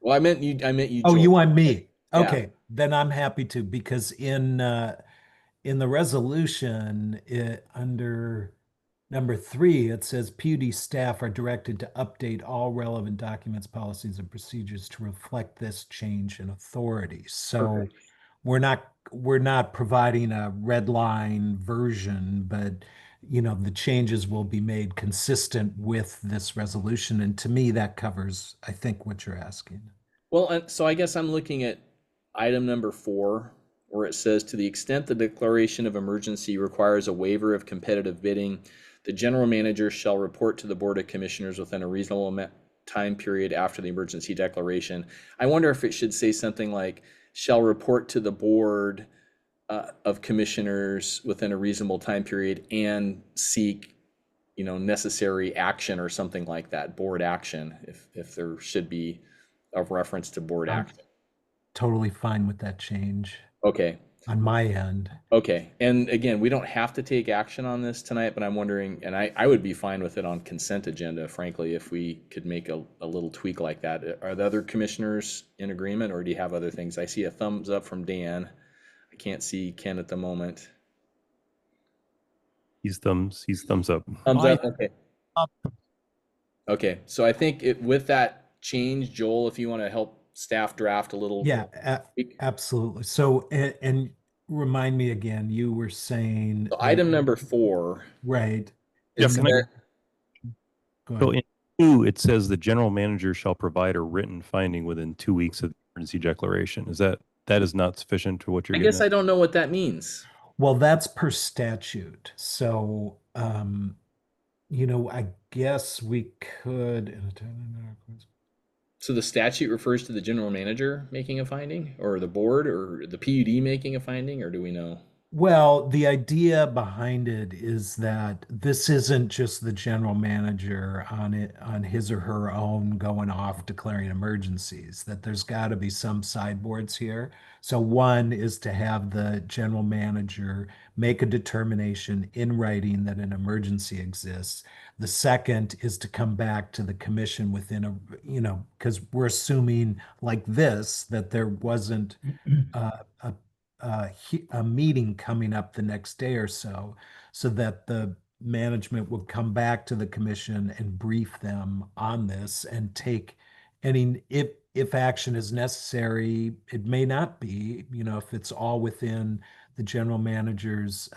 Well, I meant you, Oh, Joel. you want me? Yeah. Okay, then I'm happy to, because in the resolution, under number 3, it says PUD staff are directed to update all relevant documents, policies, and procedures to reflect this change in authority. So Perfect. we're not providing a red line version, but the changes will be made consistent with this resolution. And to me, that covers, I think, what you're asking. Well, and so I guess I'm looking at item number 4, where it says, to the extent the declaration of emergency requires a waiver of competitive bidding, the general manager shall report to the Board of Commissioners within a reasonable time period after the emergency declaration. I wonder if it should say something like, shall report to the Board of Commissioners within a reasonable time period and seek, necessary action or something like that, board action, if there should be a reference to board action. Totally fine with that change Okay. on my end. Okay. And again, we don't have to take action on this tonight, but I'm wondering, and I would be fine with it on consent agenda, frankly, if we could make a little tweak like that. Are the other commissioners in agreement, or do you have other things? I see a thumbs up from Dan. I can't see Ken at the moment. He's thumbs up. Thumbs up. Okay. Okay. So I think with that change, Joel, if you want to help staff draft a little. Yeah, absolutely. So, and remind me again, you were saying. So item number 4. Right. Yes. Go ahead. So in 2, it says the general manager shall provide a written finding within 2 weeks of the emergency declaration. That is not sufficient for what you're I getting guess at? I don't know what that means. Well, that's per statute. So, I guess we could. So the statute refers to the general manager making a finding, or the board, or the PUD making a finding, or do we know? Well, the idea behind it is that this isn't just the general manager on his or her own going off declaring emergencies, that there's got to be some sideboards here. So one is to have the general manager make a determination in writing that an emergency exists. The second is to come back to the commission within because we're assuming like this, that there wasn't a meeting coming up the next day or so that the management would come back to the commission and brief them on this and take any, if action is necessary. It may not be, if it's all within the general manager's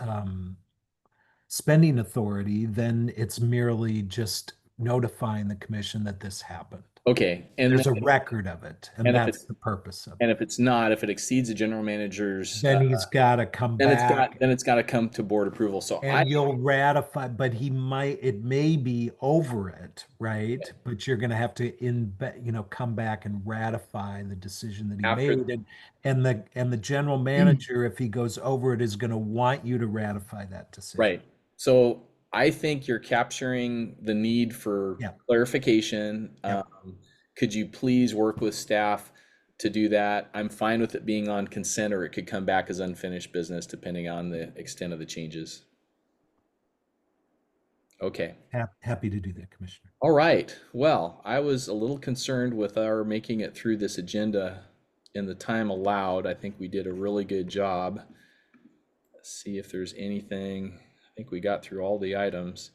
spending authority, then it's merely just notifying the commission that this happened. Okay. And there's a record of it, and that's the purpose of it. And if it's not, if it exceeds the general manager's, then he's got to come back. Then it's got to come to board approval. So and you'll ratify, but it may be over it, right? Okay. But you're going to have to come back and ratify the decision that he made, and the general manager, if he goes over it, is going to want you to ratify that decision. Right. So I think you're capturing the need for clarification. Could you please work with staff to do that? I'm fine with it being on consent, or it could come back as unfinished business depending on the extent of the changes. Okay. Happy to do that, Commissioner. All right. Well, I was a little concerned with our making it through this agenda in the time allowed. I think we did a really good job. Let's see if there's anything. I think we got through all the items.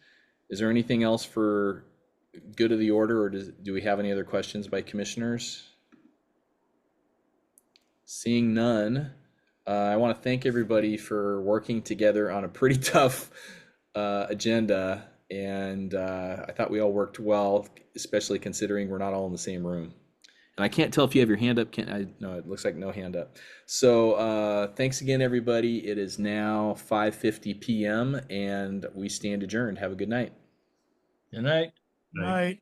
Is there anything else for good of the order, or do we have any other questions by commissioners? Seeing none, I want to thank everybody for working together on a pretty tough agenda, and I thought we all worked well, especially considering we're not all in the same room. And I can't tell if you have your hand up. No, it looks like no hand up. So thanks again, everybody. It is now 5:50 p.m. and we stand adjourned. Have a good night. Good night. Night.